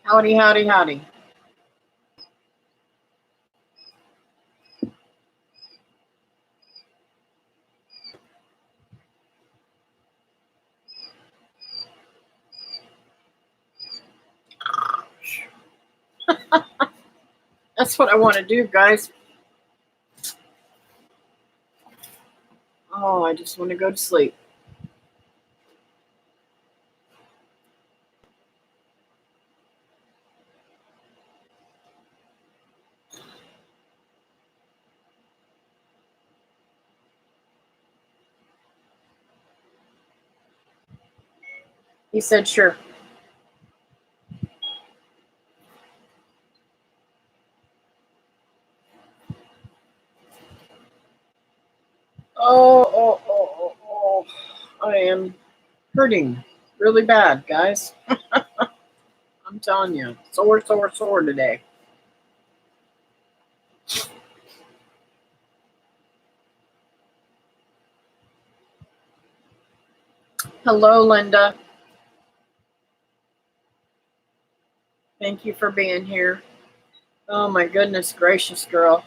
Howdy, howdy, howdy. That's what I want to do, guys. Oh, I just want to go to sleep. He said, sure. Oh. I am hurting really bad, guys. I'm telling you. Sore today. Hello, Linda. Thank you for being here. Oh, my goodness gracious, girl.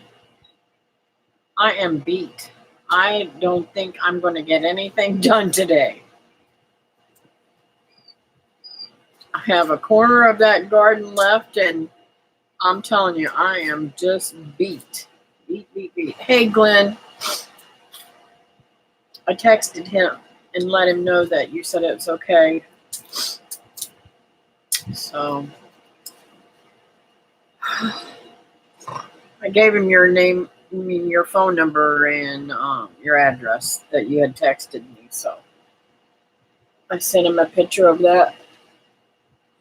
I am beat. I don't think I'm going to get anything done today. I have a corner of that garden left, and I'm telling you, I am just beat. Beat. Hey, Glenn. I texted him and let him know that you said it was okay. So I gave him your name, your phone number, and your address that you had texted me. So I sent him a picture of that.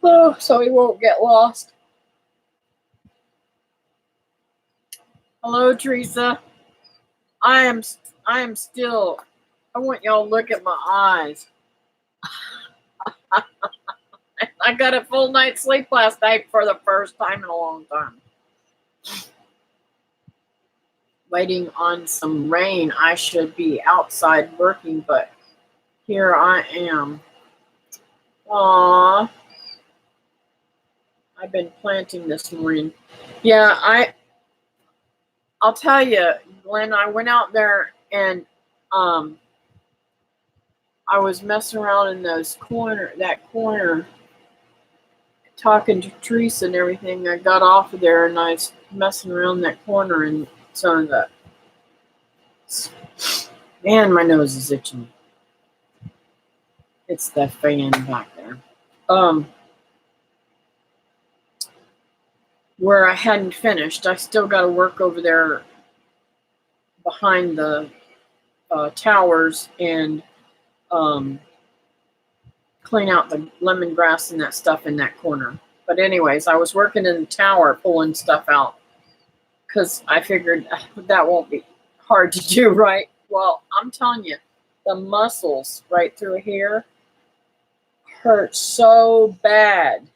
Oh, so he won't get lost. Hello, Teresa. I am still. I want y'all to look at my eyes. I got a full night's sleep last night for the first time in a long time. Waiting on some rain. I should be outside working, but here I am. Aww. I've been planting this morning. Yeah, I'll tell you, Glenn, I went out there and I was messing around in that corner, talking to Teresa and everything. I got off of there and I was messing around that corner, and so that, man, my nose is itching. It's the fan back there. Where I hadn't finished, I still got to work over there behind the towers and clean out the lemongrass and that stuff in that corner. But anyways, I was working in the tower pulling stuff out because I figured that won't be hard to do, right? Well, I'm telling you, the muscles right through here hurt so bad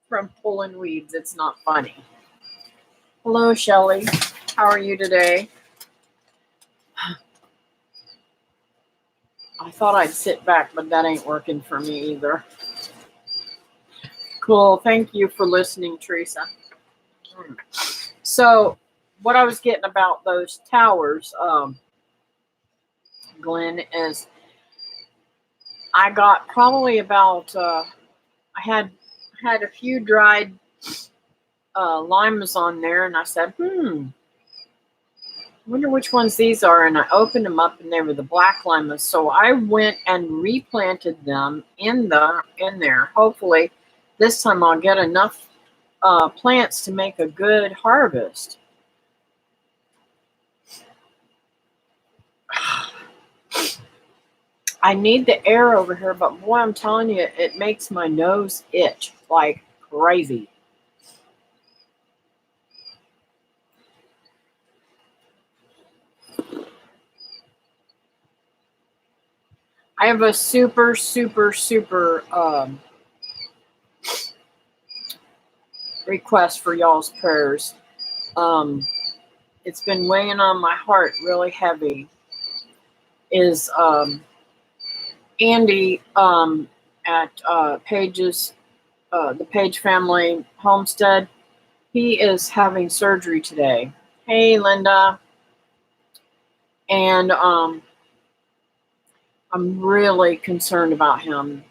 from pulling weeds. It's not funny. Hello, Shelly. How are you today? I thought I'd sit back, but that ain't working for me either. Cool. Thank you for listening, Teresa. So, what I was getting about those towers, Glenn, is I got probably about I had a few dried limes on there, and I said, I wonder which ones these are, and I opened them up, and they were the black limas. So I went and replanted them in there. Hopefully, this time I'll get enough plants to make a good harvest. I need the air over here, but boy, I'm telling you, it makes my nose itch like crazy. I have a super request for y'all's prayers. It's been weighing on my heart really heavy. is Andy at Page's, the Page family Homestead. He is having surgery today. Hey, Linda. And I'm really concerned about him.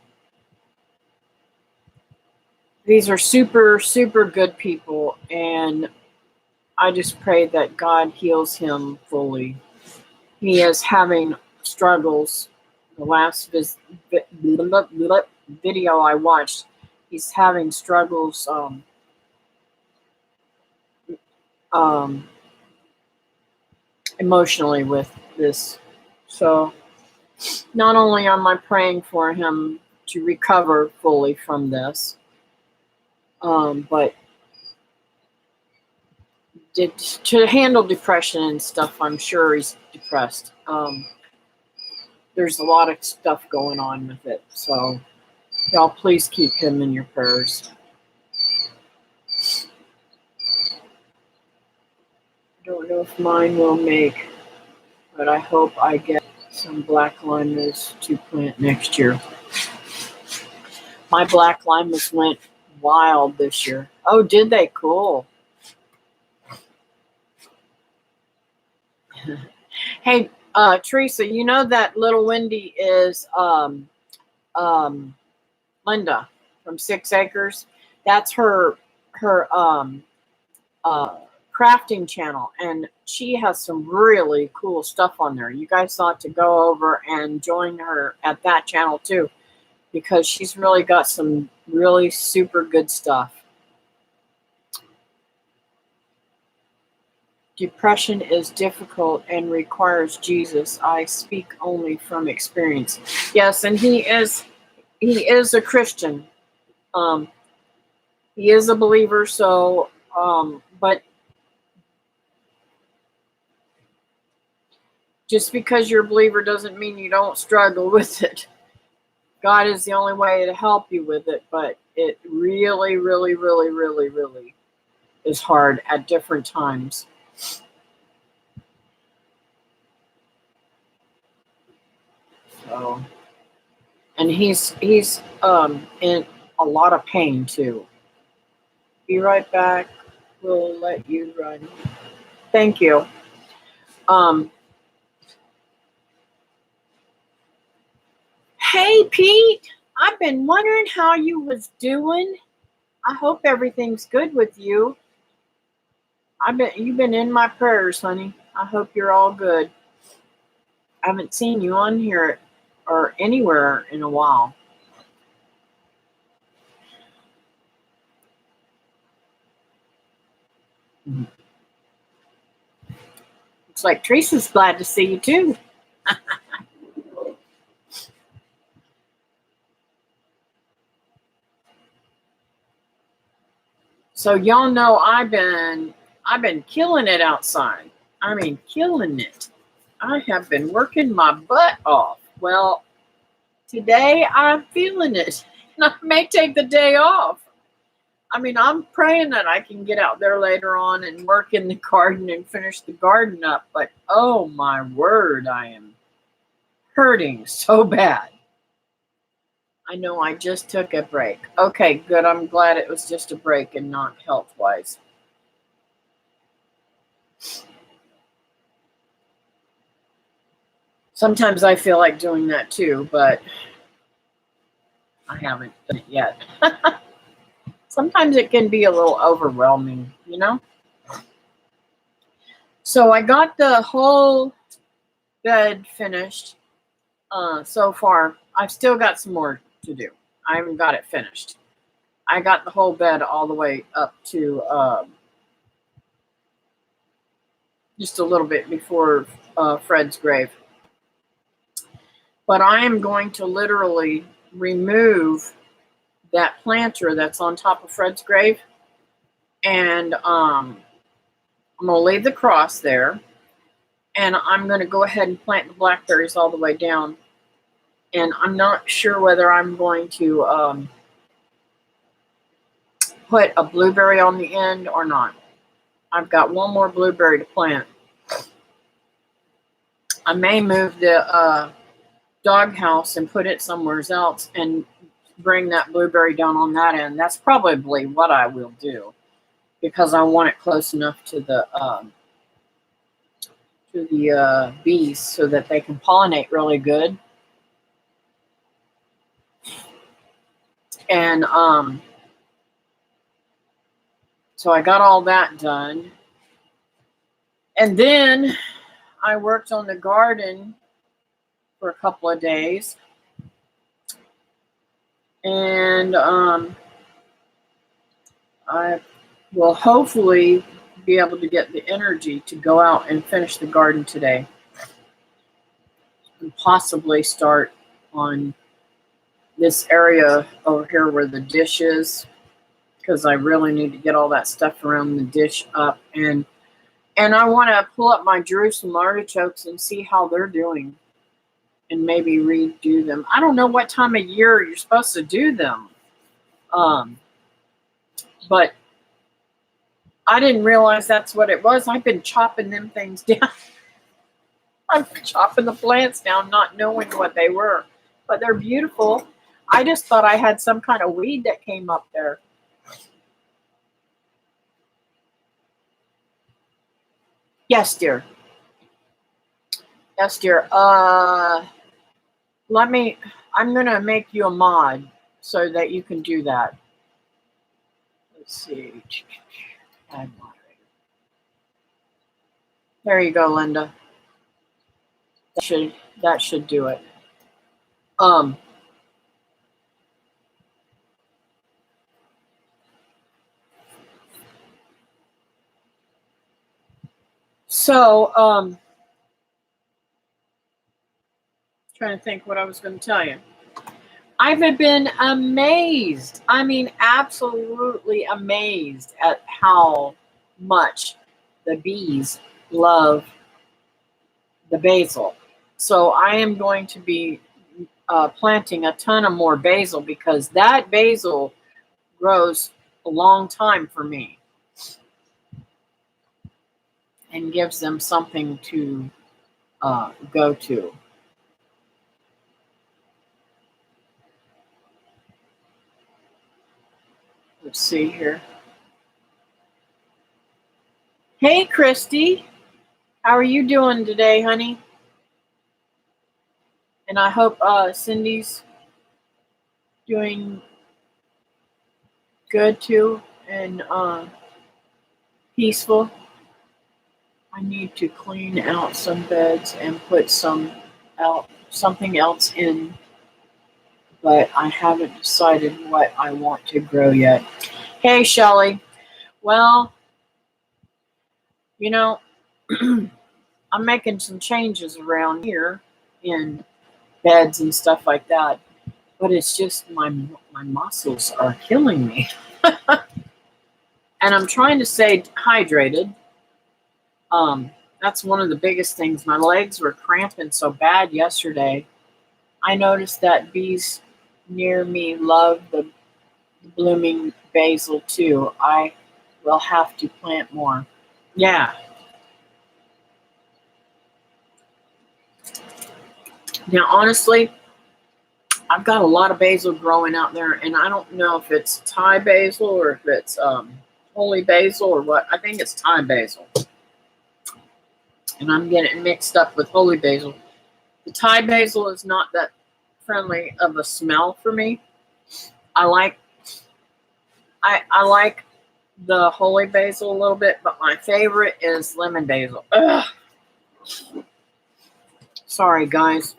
These are super, super good people, and I just pray that God heals him fully. He is having struggles. The last video I watched, he's having struggles emotionally with this. So not only am I praying for him to recover fully from this, but to handle depression and stuff, I'm sure he's depressed. There's a lot of stuff going on with it. So y'all please keep him in your prayers. I don't know if mine will make, but I hope I get some black limas to plant next year. My black limas went wild this year. Oh, did they? Cool. Hey, Teresa, you know that little Wendy is Linda from 6 Acres. That's her crafting channel, and she has some really cool stuff on there. You guys ought to go over and join her at that channel too, because she's really got some really super good stuff. Depression is difficult and requires Jesus. I speak only from experience. Yes, and he is a Christian. He is a believer, so but just because you're a believer doesn't mean you don't struggle with it. God is the only way to help you with it, but it really, really, really, really, really is hard at different times. So, and he's in a lot of pain too. Be right back. We'll let you run. Thank you. Hey, Pete. I've been wondering how you was doing. I hope everything's good with you. You've been in my prayers, honey. I hope you're all good. I haven't seen you on here or anywhere in a while. Looks like Teresa's glad to see you too. So y'all know I've been killing it outside. I mean, killing it. I have been working my butt off. Well, today I'm feeling it. And I may take the day off. I mean, I'm praying that I can get out there later on and work in the garden and finish the garden up. But oh my word, I am hurting so bad. I know I just took a break. Okay, good. I'm glad it was just a break and not health-wise. Sometimes I feel like doing that too, but I haven't done it yet. Sometimes it can be a little overwhelming, you know? So I got the whole bed finished so far. I've still got some more to do. I haven't got it finished. I got the whole bed all the way up to just a little bit before Fred's grave. But I am going to literally remove that planter that's on top of Fred's grave. And I'm going to leave the cross there. And I'm going to go ahead and plant the blackberries all the way down. And I'm not sure whether I'm going to put a blueberry on the end or not. I've got one more blueberry to plant. I may move the doghouse and put it somewhere else and bring that blueberry down on that end. That's probably what I will do, because I want it close enough to the bees so that they can pollinate really good. And so I got all that done. And then I worked on the garden for a couple of days. And I will hopefully be able to get the energy to go out and finish the garden today. And possibly start on this area over here where the dish is, because I really need to get all that stuff around the dish up. And I want to pull up my Jerusalem artichokes and see how they're doing and maybe redo them. I don't know what time of year you're supposed to do them. But I didn't realize that's what it was. I've been chopping them things down. I've been chopping the plants down, not knowing what they were. But they're beautiful. I just thought I had some kind of weed that came up there. Yes, dear. Yes, dear. I'm going to make you a mod so that you can do that. Let's see. Add moderator. There you go, Linda. That should do it. So, trying to think what I was going to tell you. I've been amazed. I mean, absolutely amazed at how much the bees love the basil. So I am going to be planting a ton of more basil, because that basil grows a long time for me and gives them something to go to. Let's see here. Hey, Christy. How are you doing today, honey? And I hope Cindy's doing good too and peaceful. I need to clean out some beds and put something else in, but I haven't decided what I want to grow yet. Hey, Shelly. Well, you know, I'm making some changes around here in beds and stuff like that, but it's just my muscles are killing me. And I'm trying to stay hydrated. That's one of the biggest things. My legs were cramping so bad yesterday. I noticed that bees near me love the blooming basil too. I will have to plant more. Yeah. Now, honestly, I've got a lot of basil growing out there, and I don't know if it's Thai basil or if it's holy basil or what. I think it's Thai basil. And I'm getting it mixed up with holy basil. The Thai basil is not that friendly of a smell for me. I like the holy basil a little bit, but my favorite is lemon basil. Ugh. Sorry, guys.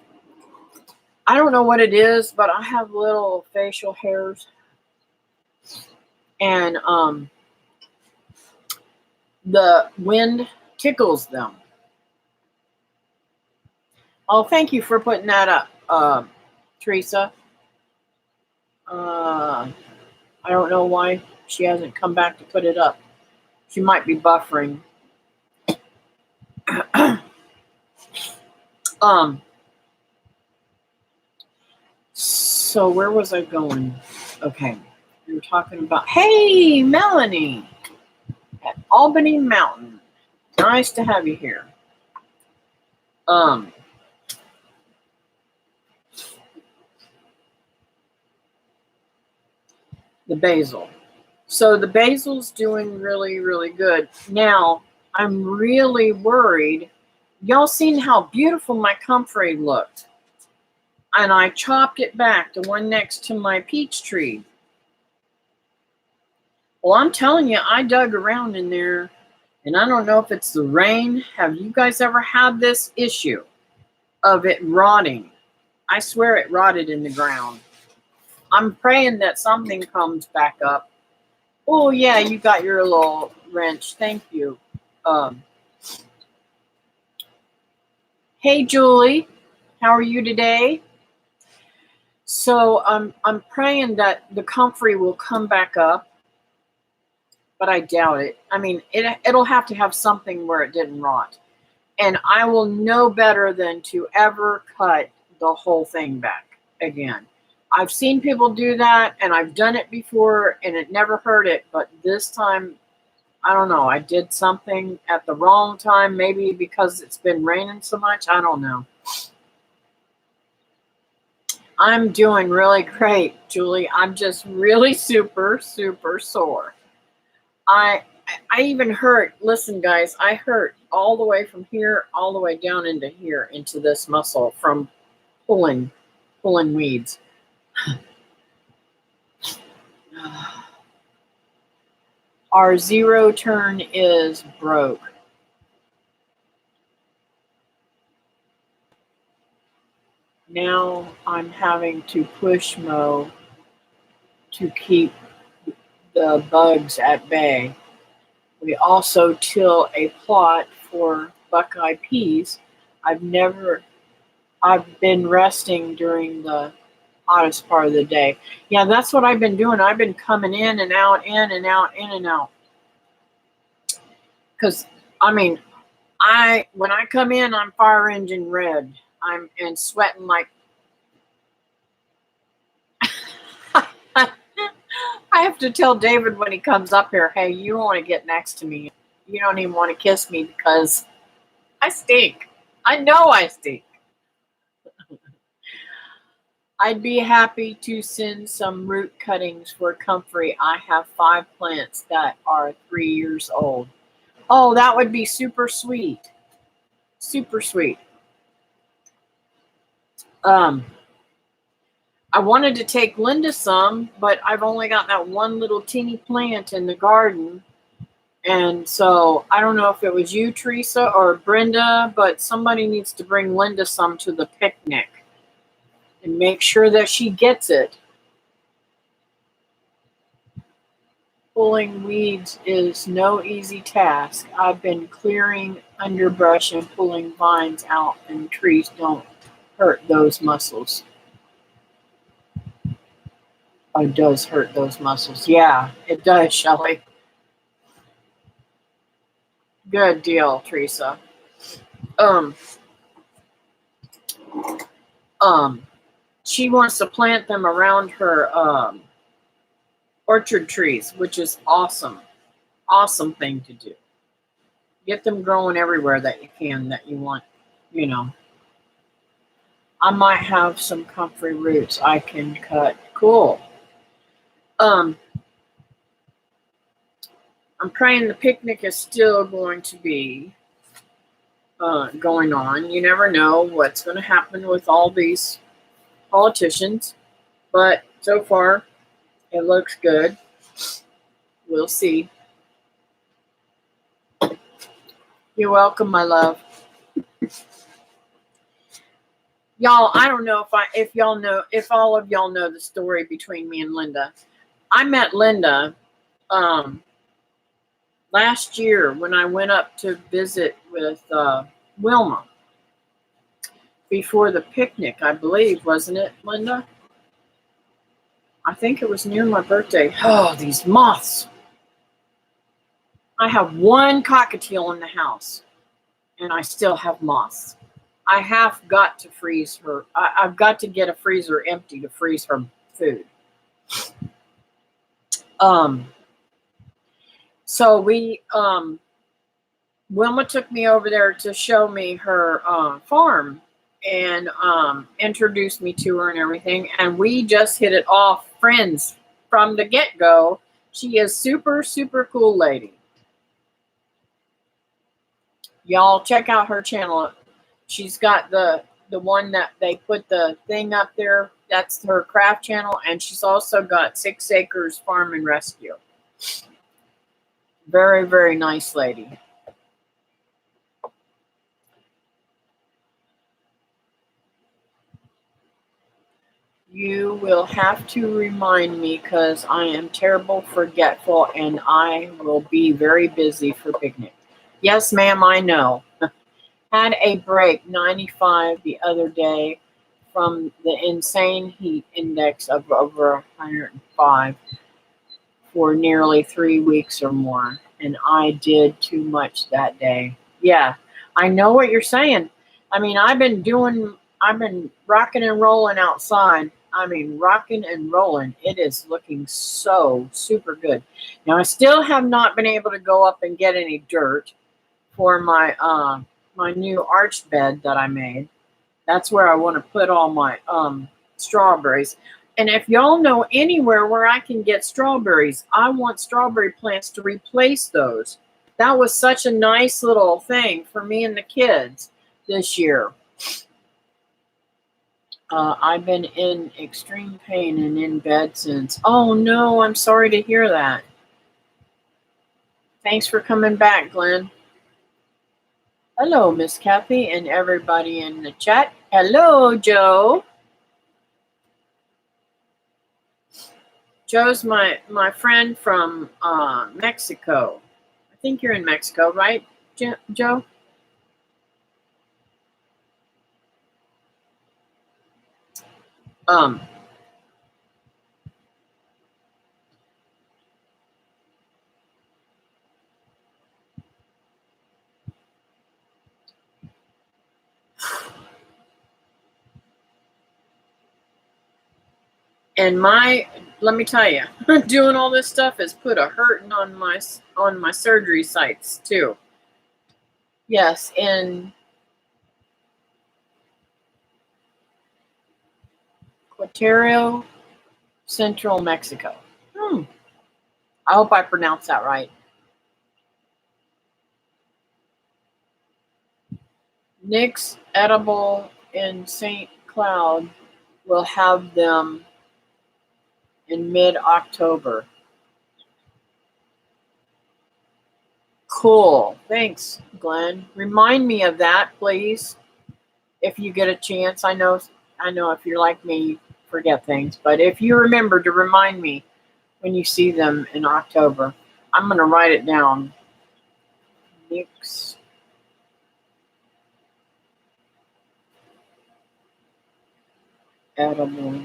I don't know what it is, but I have little facial hairs, and the wind tickles them. Oh, thank you for putting that up, Teresa. I don't know why she hasn't come back to put it up. She might be buffering. So where was I going? Okay. We were talking about, hey, Melanie at Albany Mountain. Nice to have you here. Um, the basil. So the basil's doing really, really good. Now, I'm really worried. Y'all seen how beautiful my comfrey looked? And I chopped it back, the one next to my peach tree. Well, I'm telling you, I dug around in there, and I don't know if it's the rain. Have you guys ever had this issue of it rotting? I swear it rotted in the ground. I'm praying that something comes back up. Oh, yeah, you got your little wrench. Thank you. Hey, Julie. How are you today? So I'm praying that the comfrey will come back up, but I doubt it. I mean, it'll have to have something where it didn't rot. And I will know better than to ever cut the whole thing back again. I've seen people do that, and I've done it before, and it never hurt it. But this time, I don't know. I did something at the wrong time, maybe because it's been raining so much. I don't know. I'm doing really great, Julie. I'm just really super, super sore. I even hurt. Listen, guys, I hurt all the way from here, all the way down into here, into this muscle from pulling weeds. Our zero turn is broke. Now I'm having to push mow to keep the bugs at bay. We also till a plot for Buckeye peas. I've been resting during the hottest part of the day. Yeah, that's what I've been doing. I've been coming in and out, in and out, in and out. Because, I mean, when I come in, I'm fire engine red. I'm sweating like I have to tell David when he comes up here, hey, you don't want to get next to me. You don't even want to kiss me because I stink. I know I stink. I'd be happy to send some root cuttings for comfrey. I have 5 plants that are 3 years old. Oh, that would be super sweet. Super sweet. I wanted to take Linda some, but I've only got that one little teeny plant in the garden. And so I don't know if it was you, Teresa, or Brenda, but somebody needs to bring Linda some to the picnic and make sure that she gets it. Pulling weeds is no easy task. I've been clearing underbrush and pulling vines out, and trees don't hurt those muscles. Oh, it does hurt those muscles. Yeah, it does, Shelley. Good deal, Teresa. She wants to plant them around her orchard trees, which is awesome. Awesome thing to do. Get them growing everywhere that you can, that you want, you know. I might have some comfrey roots I can cut. Cool. I'm praying the picnic is still going to be going on. You never know what's going to happen with all these politicians, but so far it looks good. We'll see. You're welcome, my love. Y'all, I don't know if all of y'all know the story between me and Linda. I met Linda last year when I went up to visit with Wilma before the picnic, I believe, wasn't it, Linda? I think it was near my birthday. Oh, these moths. I have one cockatiel in the house, and I still have moths. I have got to freeze her. I've got to get a freezer empty to freeze her food. So we Wilma took me over there to show me her farm and introduced me to her and everything. And we just hit it off, friends from the get-go. She is super, super cool lady. Y'all check out her channel. She's got the one that they put the thing up there. That's her craft channel. And she's also got 6 Acres Farm and Rescue. Very, very nice lady. You will have to remind me because I am terrible forgetful and I will be very busy for picnic. Yes, ma'am, I know. Had a break 95 the other day from the insane heat index of over 105 for nearly 3 weeks or more. And I did too much that day. Yeah, I know what you're saying. I mean, I've been rocking and rolling outside. I mean, rocking and rolling. It is looking so super good. Now, I still have not been able to go up and get any dirt for my my new arch bed that I made. That's where I want to put all my strawberries. And if y'all know anywhere where I can get strawberries, I want strawberry plants to replace those. That was such a nice little thing for me and the kids this year. I've been in extreme pain and in bed since. Oh no, I'm sorry to hear that. Thanks for coming back, Glenn. Hello, Miss Kathy and everybody in the chat. Hello, Joe. Joe's my friend from Mexico. I think you're in Mexico, right, Joe? And let me tell you, doing all this stuff has put a hurting on my surgery sites too. Yes, in Querétaro, Central Mexico. I hope I pronounced that right. Nick's Edible in St. Cloud will have them in mid-October. Cool. Thanks, Glenn. Remind me of that, please, if you get a chance. I know if you're like me, you forget things. But if you remember to remind me when you see them in October, I'm going to write it down. Nick's Edible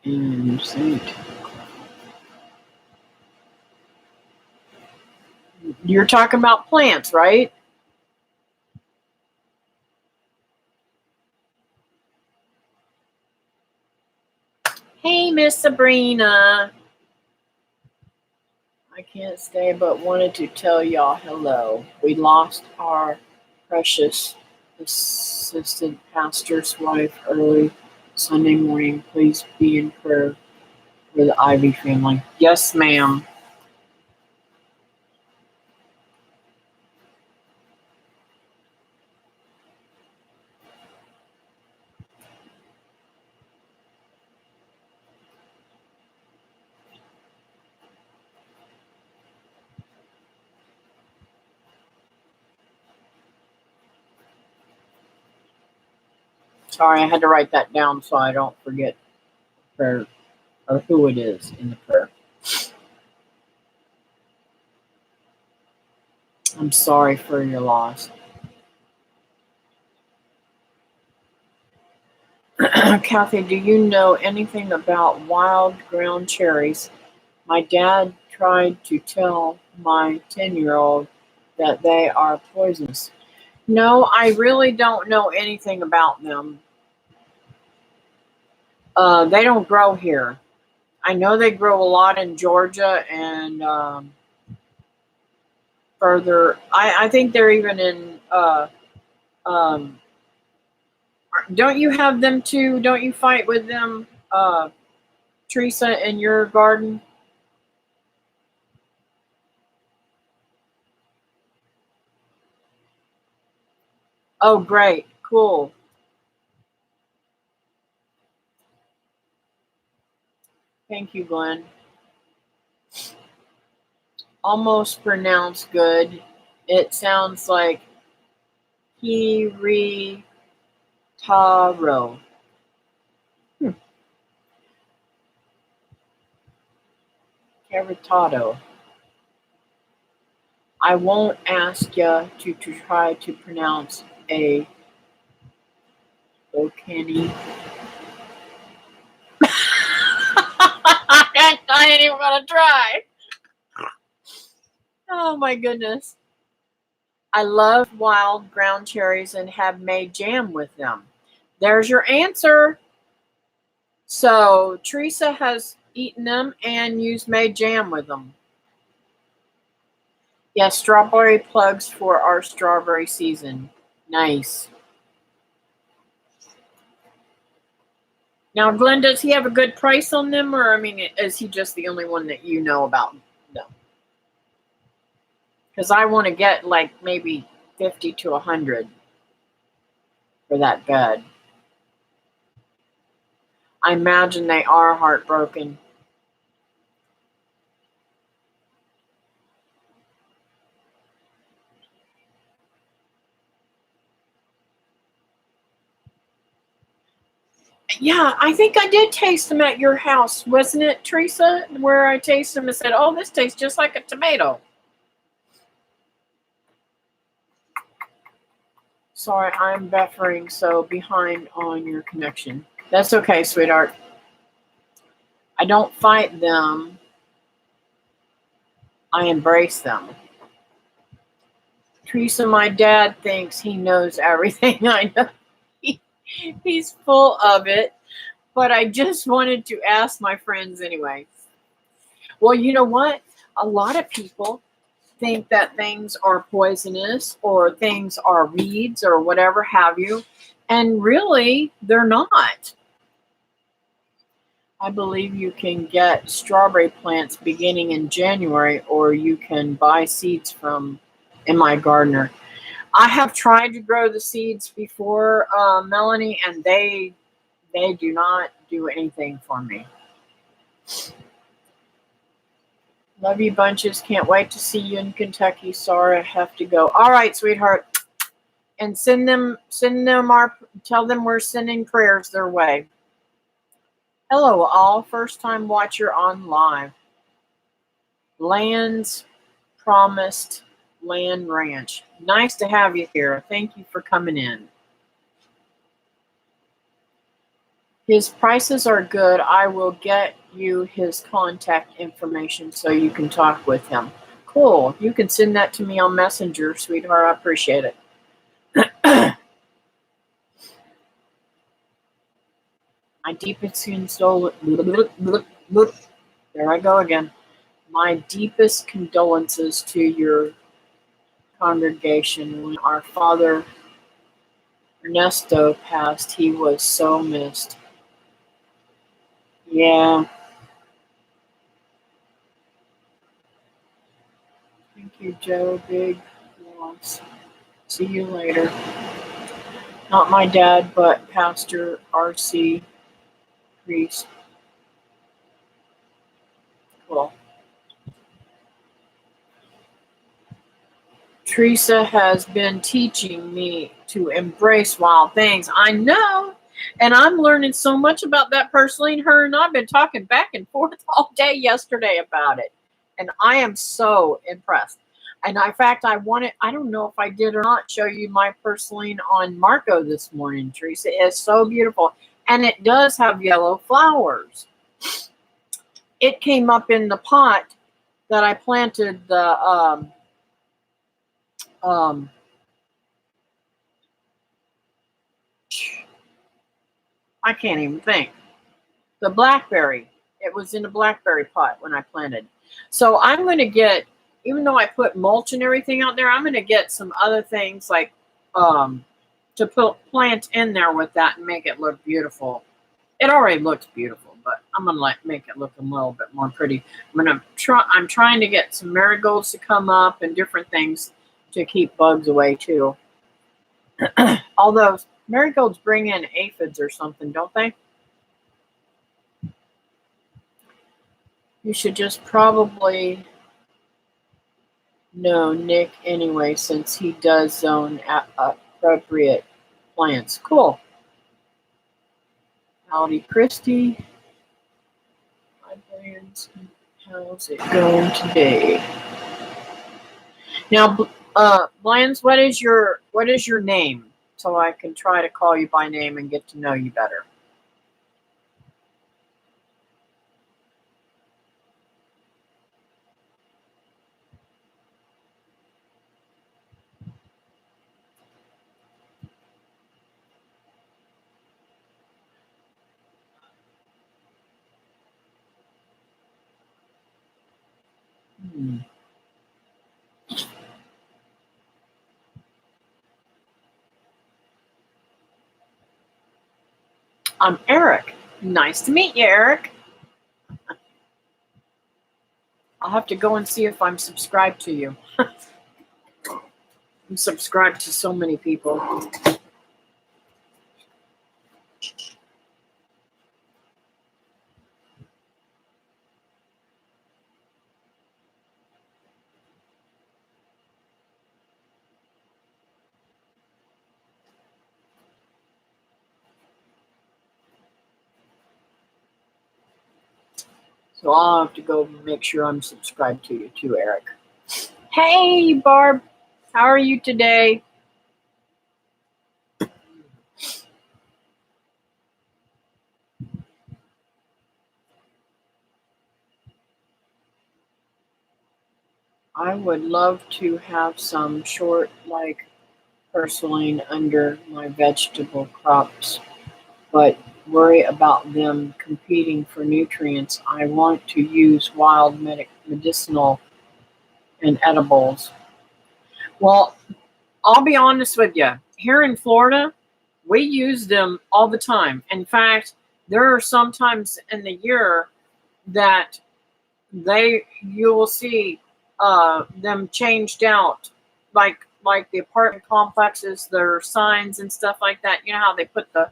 in St. You're talking about plants, right? Hey, Miss Sabrina. I can't stay, but wanted to tell y'all hello. We lost our precious assistant pastor's wife early Sunday morning. Please be in prayer for the Ivy family. Yes, ma'am. Sorry, I had to write that down so I don't forget prayer or who it is in the prayer. I'm sorry for your loss. Kathy, do you know anything about wild ground cherries? My dad tried to tell my 10-year-old that they are poisonous. No, I really don't know anything about them. They don't grow here. I know they grow a lot in Georgia and further. I think they're even in. Um, don't you have them too? Don't you fight with them, Teresa, in your garden? Oh, great, cool. Thank you, Glenn. Almost pronounced good. It sounds like Hiritaro. Caritado. I won't ask you to try to pronounce a Okani. I ain't even gonna try. Oh my goodness. I love wild ground cherries and have made jam with them. There's your answer. So Teresa has eaten them and made jam with them. Yes, strawberry plugs for our strawberry season. Nice. Now, Glenn, does he have a good price on them, or I mean, is he just the only one that you know about? No, because I want to get like maybe 50 to 100 for that bed. I imagine they are heartbroken. Yeah, I think I did taste them at your house, wasn't it, Teresa? Where I tasted them and said, "Oh, this tastes just like a tomato." Sorry, I'm buffering, so behind on your connection. That's okay, sweetheart. I don't fight them. I embrace them. Teresa, my dad thinks he knows everything. I know he's full of it, but I just wanted to ask my friends anyway. Well, you know what? A lot of people think that things are poisonous or things are weeds or whatever have you, and really, they're not. I believe you can get strawberry plants beginning in January, or you can buy seeds from in my gardener. I have tried to grow the seeds before, Melanie, and they do not do anything for me. Love you bunches. Can't wait to see you in Kentucky. Sorry, I have to go. All right, sweetheart. And tell them we're sending prayers their way. Hello, all. First time watcher on live. Lands Promised Land Ranch. Nice to have you here. Thank you for coming in. His prices are good. I will get you his contact information so you can talk with him. Cool. You can send that to me on Messenger, sweetheart. I appreciate it. My deepest condolences. There I go again. My deepest condolences to your congregation. When our father Ernesto passed, he was so missed. Yeah. Thank you, Joe. Big loss. See you later. Not my dad, but Pastor R.C. Priest. Cool. Teresa has been teaching me to embrace wild things. I know. And I'm learning so much about that personally. Her and I've been talking back and forth all day yesterday about it. And I am so impressed. And in fact, I don't know if I did or not, show you my purslane on Marco this morning, Teresa. It's so beautiful. And it does have yellow flowers. It came up in the pot that I planted the I can't even think. The blackberry. It was in a blackberry pot when I planted. So I'm going to get even though I put mulch and everything out there, I'm going to get some other things like to plant in there with that and make it look beautiful. It already looks beautiful, but I'm going to make it look a little bit more pretty. I'm trying to get some marigolds to come up and different things to keep bugs away too. Although marigolds bring in aphids or something, don't they? You should just probably know Nick anyway, since he does zone appropriate plants. Cool. Howdy, Christy. Hi, Blands. How's it going today? Now, Blands, what is your name, so I can try to call you by name and get to know you better? I'm Eric. Nice to meet you, Eric. I'll have to go and see if I'm subscribed to you. I'm subscribed to so many people. So I'll have to go make sure I'm subscribed to you too, Eric. Hey, Barb. How are you today? I would love to have some short, like, purslane under my vegetable crops, but worry about them competing for nutrients. I want to use wild medicinal and edibles. Well, I'll be honest with you. Here in Florida, we use them all the time. In fact, there are some times in the year that you will see them changed out, like the apartment complexes, their signs and stuff like that. You know how they put the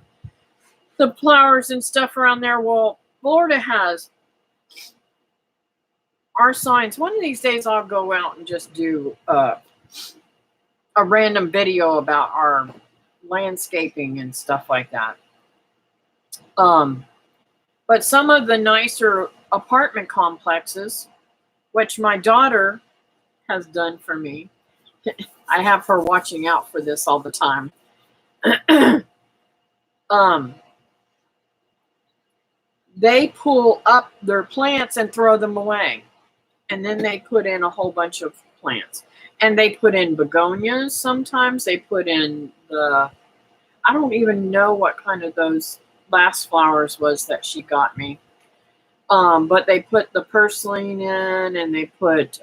flowers and stuff around there? Well, Florida has our signs. One of these days I'll go out and just do a random video about our landscaping and stuff like that. But some of the nicer apartment complexes, which my daughter has done for me, I have her watching out for this all the time. They pull up their plants and throw them away. And then they put in a whole bunch of plants. And they put in begonias sometimes. They put in I don't even know what kind of those last flowers was that she got me. But they put the purslane in, and they put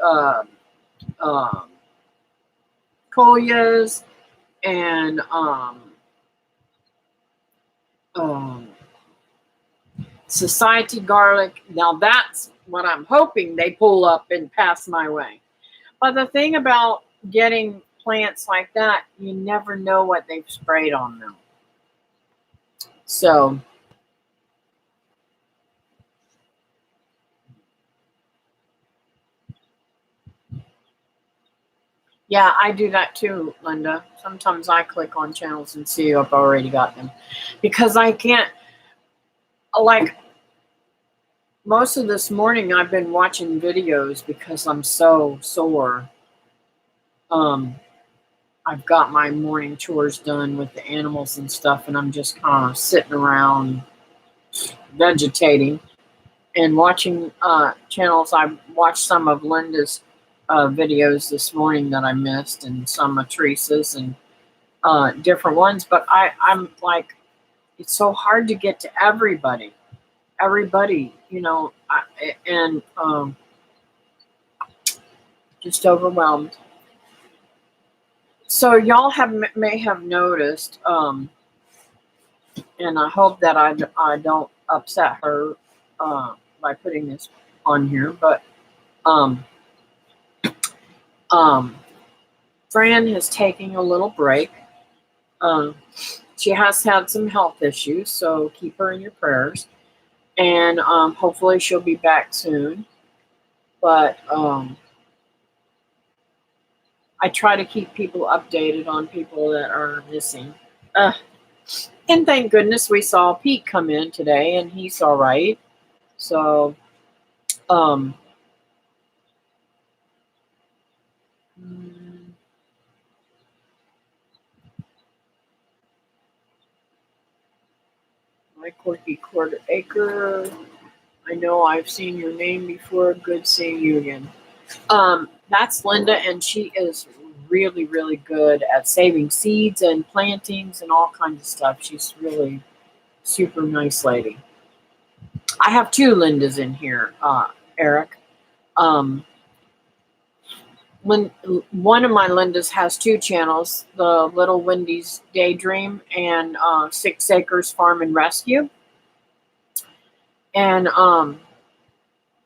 coleus and society garlic. Now that's what I'm hoping they pull up and pass my way. But the thing about getting plants like that, you never know what they've sprayed on them. So yeah, I do that too, Linda. Sometimes I click on channels and see I've already got them. Because I can't, like, most of this morning I've been watching videos because I'm so sore. I've got my morning chores done with the animals and stuff, and I'm just kind of sitting around vegetating and watching channels. I watched some of Linda's videos this morning that I missed, and some of Teresa's and different ones. But I'm like, it's so hard to get to everybody. Everybody, you know, just overwhelmed. So y'all may have noticed, and I hope that I don't upset her by putting this on here, but um, Fran is taking a little break. She has had some health issues, so keep her in your prayers, and hopefully she'll be back soon. But I try to keep people updated on people that are missing. And thank goodness we saw Pete come in today, and he's all right. So, my quirky quarter acre. I know I've seen your name before. Good seeing you again. That's Linda, and she is really, really good at saving seeds and plantings and all kinds of stuff. She's really super nice lady. I have two Lindas in here, Eric. One of my Lindas has two channels, the Little Wendy's Daydream and 6 Acres Farm and Rescue. And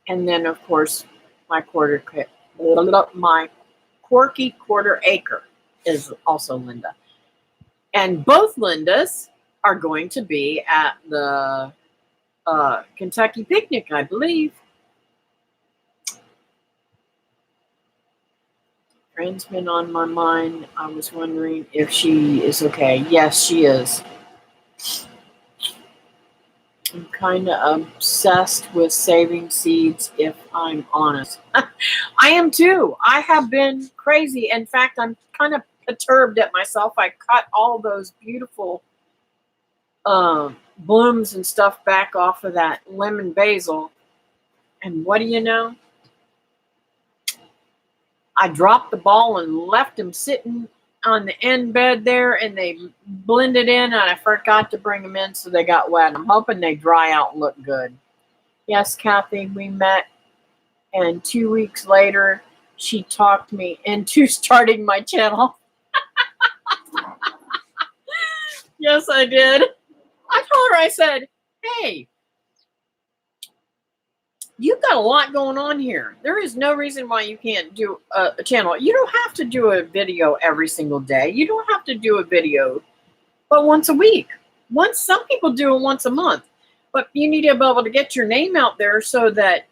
then of course my quirky quarter acre is also Linda. And both Lindas are going to be at the Kentucky picnic, I believe. Friend's been on my mind. I was wondering if she is okay. Yes, she is. I'm kind of obsessed with saving seeds, if I'm honest. I am too. I have been crazy. In fact, I'm kind of perturbed at myself. I cut all those beautiful blooms and stuff back off of that lemon basil. And what do you know? I dropped the ball and left them sitting on the end bed there, and they blended in, and I forgot to bring them in, so they got wet. I'm hoping they dry out and look good. Yes, Kathy, we met, and 2 weeks later, she talked me into starting my channel. Yes, I did. I told her, I said, hey, you've got a lot going on here. There is no reason why you can't do a channel. You don't have to do a video every single day. You don't have to do a video but once a week. Some people do it once a month. But you need to be able to get your name out there so that,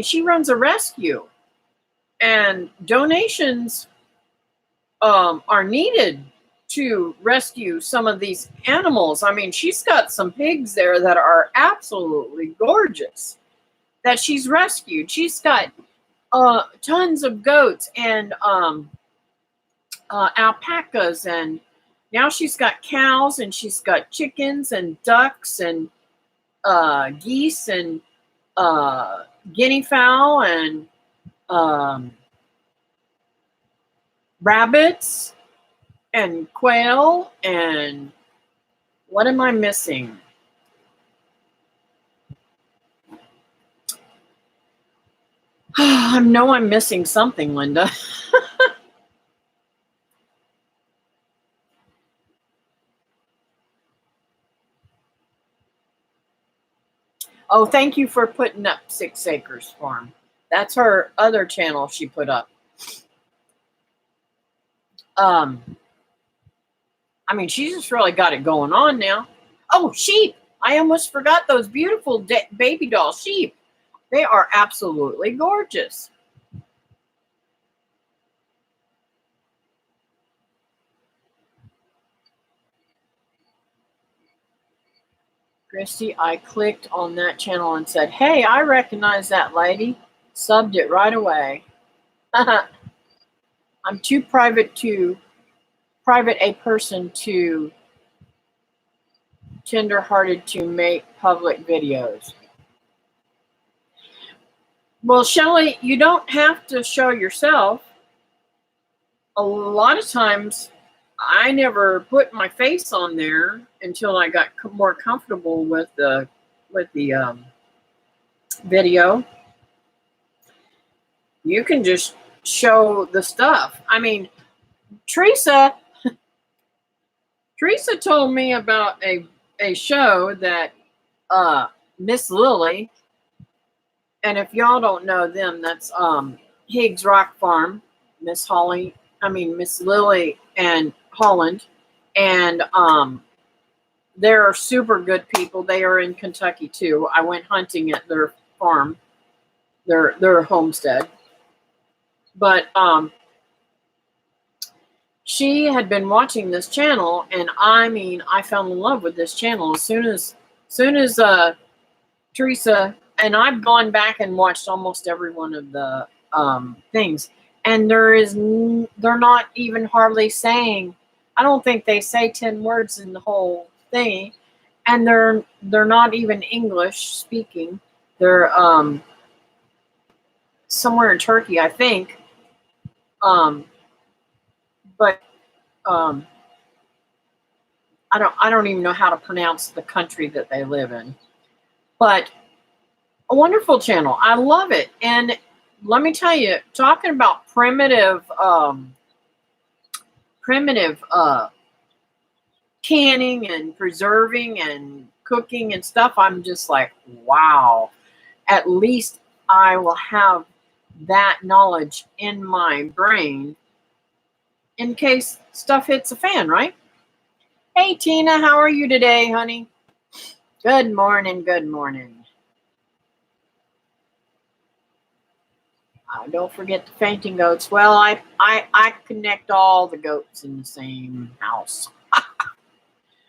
she runs a rescue. And donations are needed to rescue some of these animals. She's got some pigs there that are absolutely gorgeous that she's rescued. She's got tons of goats and alpacas, and now she's got cows, and she's got chickens and ducks and geese and guinea fowl and rabbits and quail, and what am I missing? I know I'm missing something, Linda. Oh, thank you for putting up 6 Acres Farm. That's her other channel she put up. She's just really got it going on now. Oh, sheep. I almost forgot those beautiful baby doll sheep. They are absolutely gorgeous. Christy, I clicked on that channel and said, hey, I recognize that lady. Subbed it right away. I'm too private a person to tender-hearted to make public videos. Well, Shelley, you don't have to show yourself. A lot of times, I never put my face on there until I got more comfortable with the video. You can just show the stuff. I mean, Teresa told me about a show that Miss Lily, and if y'all don't know them, that's Higgs Rock Farm, Miss Lily and Holland, and they're super good people. They are in Kentucky too. I went hunting at their farm, their homestead. But she had been watching this channel, and I mean, I fell in love with this channel as soon as Teresa, and I've gone back and watched almost every one of the things, and they're not even hardly saying. I don't think they say 10 words in the whole thing, and they're not even English speaking. They're somewhere in Turkey, I think. But I don't even know how to pronounce the country that they live in. But a wonderful channel. I love it. And let me tell you, talking about primitive canning and preserving and cooking and stuff, I'm just like, wow. At least I will have that knowledge in my brain in case stuff hits the fan, right? Hey, Tina, how are you today, honey? Good morning, good morning. Don't forget the fainting goats. Well, I connect all the goats in the same house.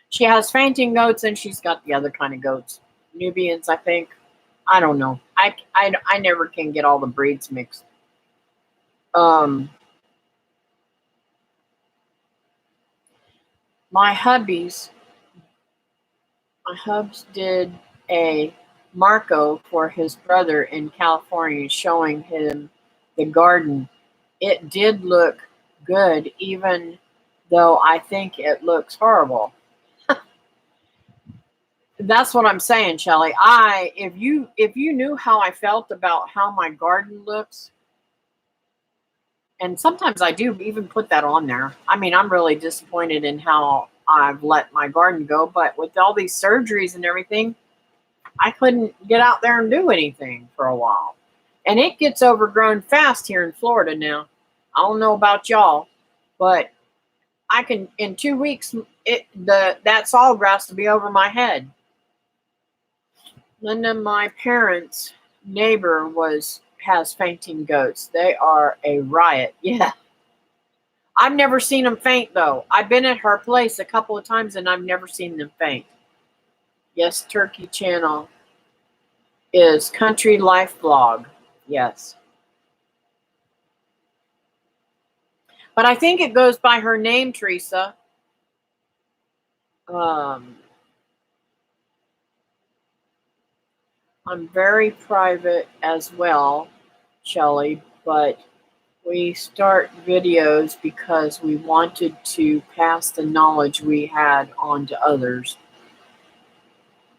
She has fainting goats, and she's got the other kind of goats. Nubians, I think. I don't know. I never can get all the breeds mixed. My hubs did a Marco for his brother in California, showing him the garden. It did look good, even though I think it looks horrible. That's what I'm saying, Shelly. If you knew how I felt about how my garden looks, and sometimes I do even put that on there. I mean, I'm really disappointed in how I've let my garden go, but with all these surgeries and everything, I couldn't get out there and do anything for a while. And it gets overgrown fast here in Florida now. I don't know about y'all, but I can in 2 weeks that sawgrass will be over my head. Linda, my parents' neighbor has fainting goats. They are a riot. Yeah. I've never seen them faint though. I've been at her place a couple of times and I've never seen them faint. Yes, Turkey Channel is Country Life Blog. Yes. But I think it goes by her name, Teresa. I'm very private as well, Shelley, but we start videos because we wanted to pass the knowledge we had on to others.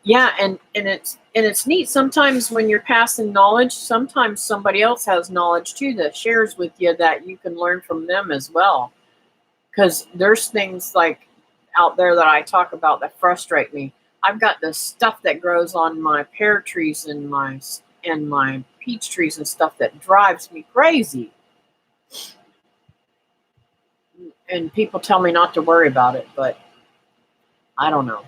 Yeah, and it's neat. Sometimes when you're passing knowledge, sometimes somebody else has knowledge too that shares with you that you can learn from them as well. Because there's things like out there that I talk about that frustrate me. I've got the stuff that grows on my pear trees and my peach trees and stuff that drives me crazy. And people tell me not to worry about it, but I don't know.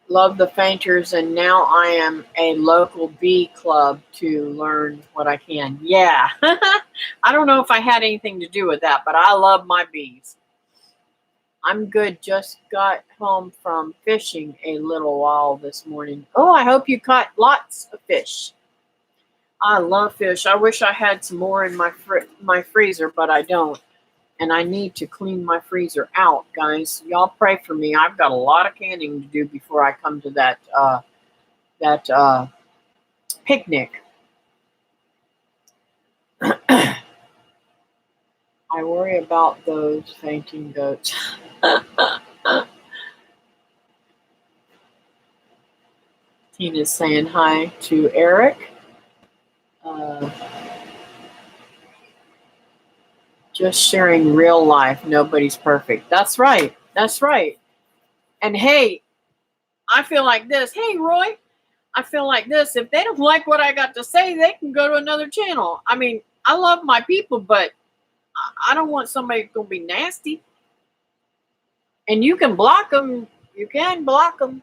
Love the fainters, and now I am a local bee club to learn what I can. Yeah. I don't know if I had anything to do with that, but I love my bees. I'm good. Just got home from fishing a little while this morning. Oh, I hope you caught lots of fish. I love fish. I wish I had some more in my freezer, but I don't. And I need to clean my freezer out, guys. Y'all pray for me. I've got a lot of canning to do before I come to that picnic. I worry about those fainting goats. Tina's saying hi to Eric. Just sharing real life. Nobody's perfect. That's right. That's right. And hey, I feel like this. Hey, Roy, I feel like this. If they don't like what I got to say, they can go to another channel. I mean, I love my people, but I don't want somebody who's going to be nasty. And you can block them. You can block them.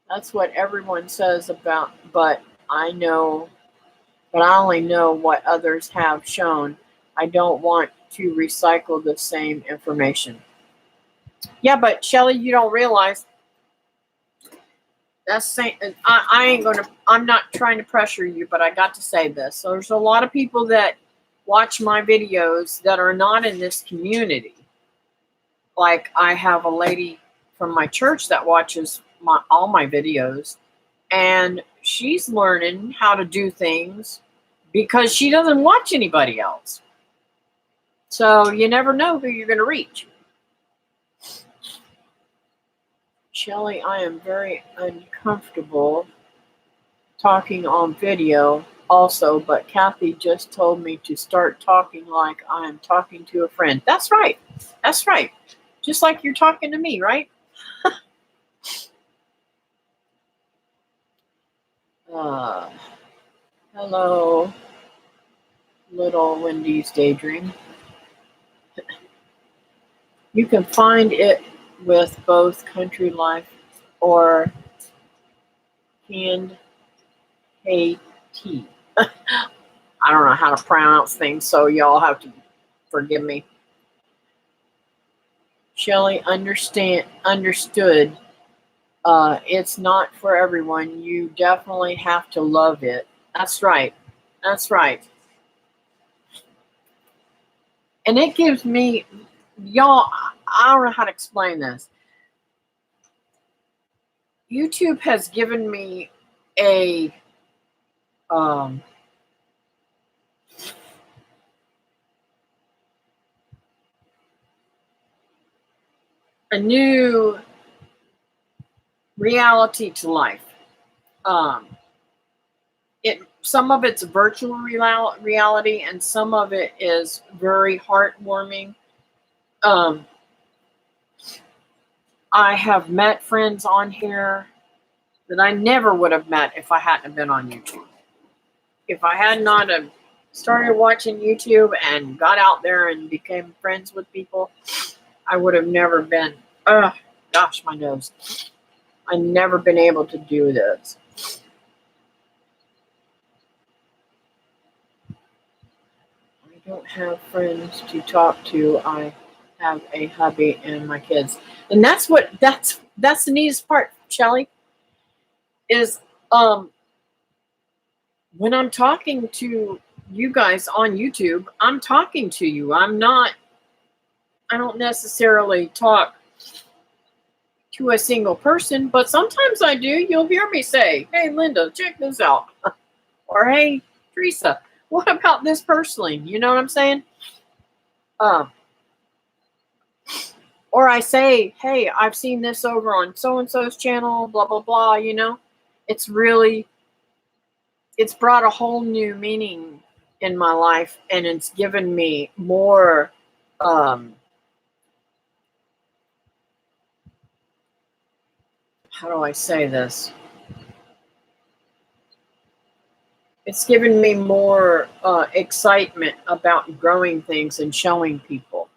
That's what everyone says about, but I know, but I only know what others have shown. I don't want to recycle the same information. Yeah, but Shelly, you don't realize that's saying I ain't gonna. I'm not trying to pressure you, but I got to say this. So there's a lot of people that watch my videos that are not in this community. Like I have a lady from my church that watches all my videos, and she's learning how to do things because she doesn't watch anybody else. So you never know who you're going to reach. Shelly, I am very uncomfortable talking on video also, but Kathy just told me to start talking like I am talking to a friend. That's right. That's right. Just like you're talking to me, right? Hello, little Wendy's Daydream. You can find it with both Country Life or Canned Tea. I don't know how to pronounce things, so y'all have to forgive me. Shelly understood. It's not for everyone. You definitely have to love it. That's right. That's right. And it gives me, y'all, I don't know how to explain this. YouTube has given me a new reality to life. Some of it's virtual reality, and some of it is very heartwarming. I have met friends on here that I never would have met if I hadn't been on YouTube. If I had not have started watching YouTube and got out there and became friends with people, I would have never been, gosh, my nose. I've never been able to do this. I don't have friends to talk to. I have a hubby and my kids. And that's the neatest part, Shelly, is when I'm talking to you guys on YouTube, I'm talking to you. I don't necessarily talk to a single person, but sometimes I do. You'll hear me say, hey, Linda, check this out. Or, hey, Teresa, what about this personally? You know what I'm saying? Or I say, hey, I've seen this over on so-and-so's channel, blah, blah, blah, you know? It's brought a whole new meaning in my life, and it's given me more, how do I say this? It's given me more excitement about growing things and showing people.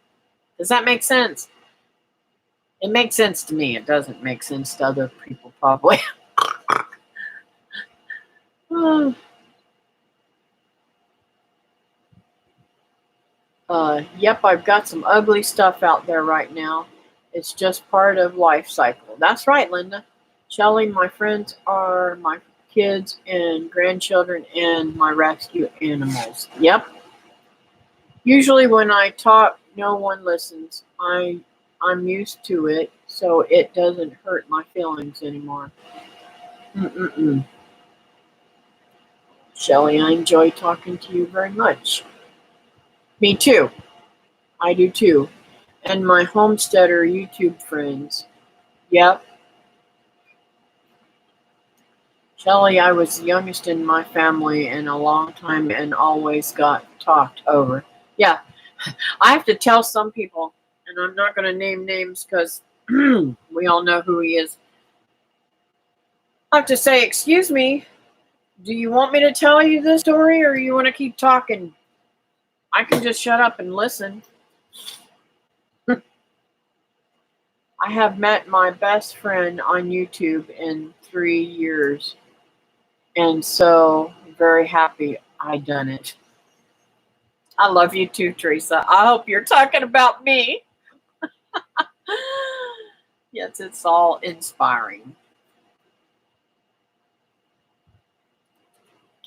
Does that make sense? It makes sense to me. It doesn't make sense to other people, probably. Yep, I've got some ugly stuff out there right now. It's just part of life cycle. That's right, Linda. Shelly, my friends are my kids and grandchildren and my rescue animals. Yep. Usually when I talk, no one listens. I'm used to it, so it doesn't hurt my feelings anymore. Shelly, I enjoy talking to you very much. Me too. I do too. And my Homesteader YouTube friends. Yep. Shelley, I was the youngest in my family in a long time and always got talked over. Yeah, I have to tell some people, and I'm not going to name names because we all know who he is. I have to say, excuse me, do you want me to tell you this story or you want to keep talking? I can just shut up and listen. I have met my best friend on YouTube in 3 years, and so very happy I done it. I love you too, Teresa. I hope you're talking about me. Yes, it's all inspiring.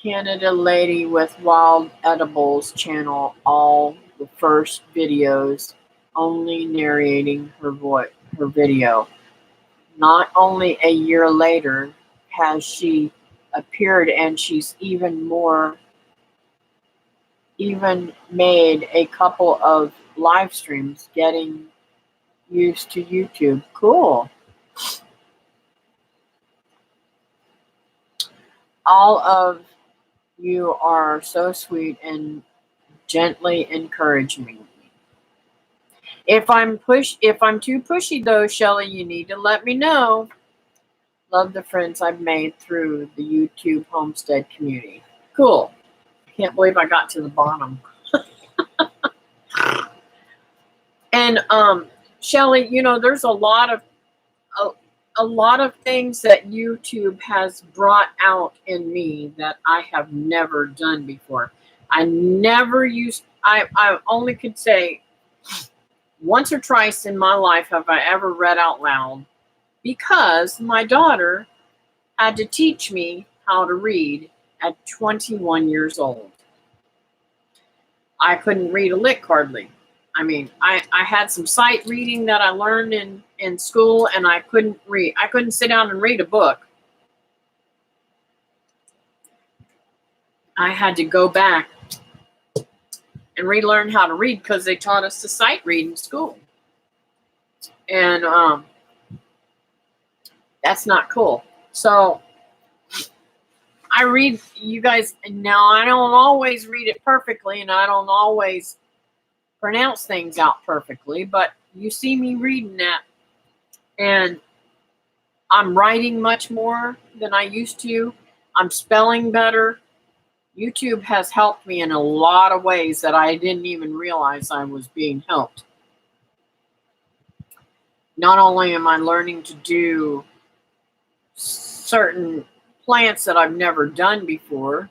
Canada Lady with Wild Edibles channel, all the first videos, only narrating her video. Not only a year later has she appeared, and she's even made a couple of live streams getting used to YouTube. Cool. All of you are so sweet and gently encouraging me. If I'm too pushy though, Shelley, you need to let me know. Love the friends I've made through the YouTube Homestead community. Cool. Can't believe I got to the bottom. And Shelley, there's a lot of things that YouTube has brought out in me that I have never done before. I only could say once or twice in my life have I ever read out loud, because my daughter had to teach me how to read at 21 years old. I couldn't read a lick hardly. I mean, I had some sight reading that I learned in school, and I couldn't read. I couldn't sit down and read a book. I had to go back and relearn how to read because they taught us to sight read in school. And that's not cool. So I read, you guys, now I don't always read it perfectly, and I don't always pronounce things out perfectly, but you see me reading that, and I'm writing much more than I used to. I'm spelling better. YouTube has helped me in a lot of ways that I didn't even realize I was being helped. Not only am I learning to do certain plants that I've never done before,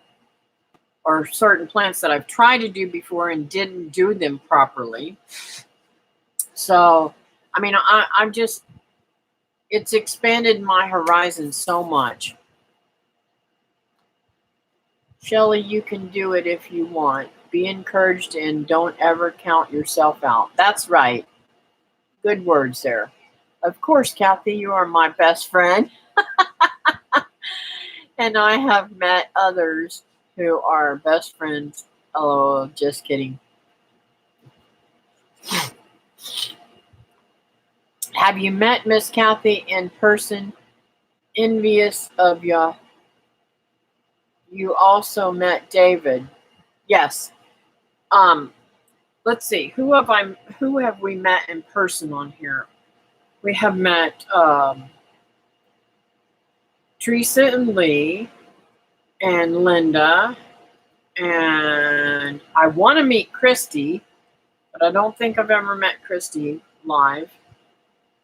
or certain plants that I've tried to do before and didn't do them properly. So, I mean, I'm just, it's expanded my horizon so much. Shelley, you can do it if you want. Be encouraged and don't ever count yourself out. That's right. Good words there. Of course, Kathy, you are my best friend. And I have met others who are best friends. Oh, just kidding. Have you met Miss Kathy in person? Envious of you. You also met David. Yes. Let's see. Who have we met in person on here? We have met Teresa and Lee and Linda, and I want to meet Christy, but I don't think I've ever met Christy live.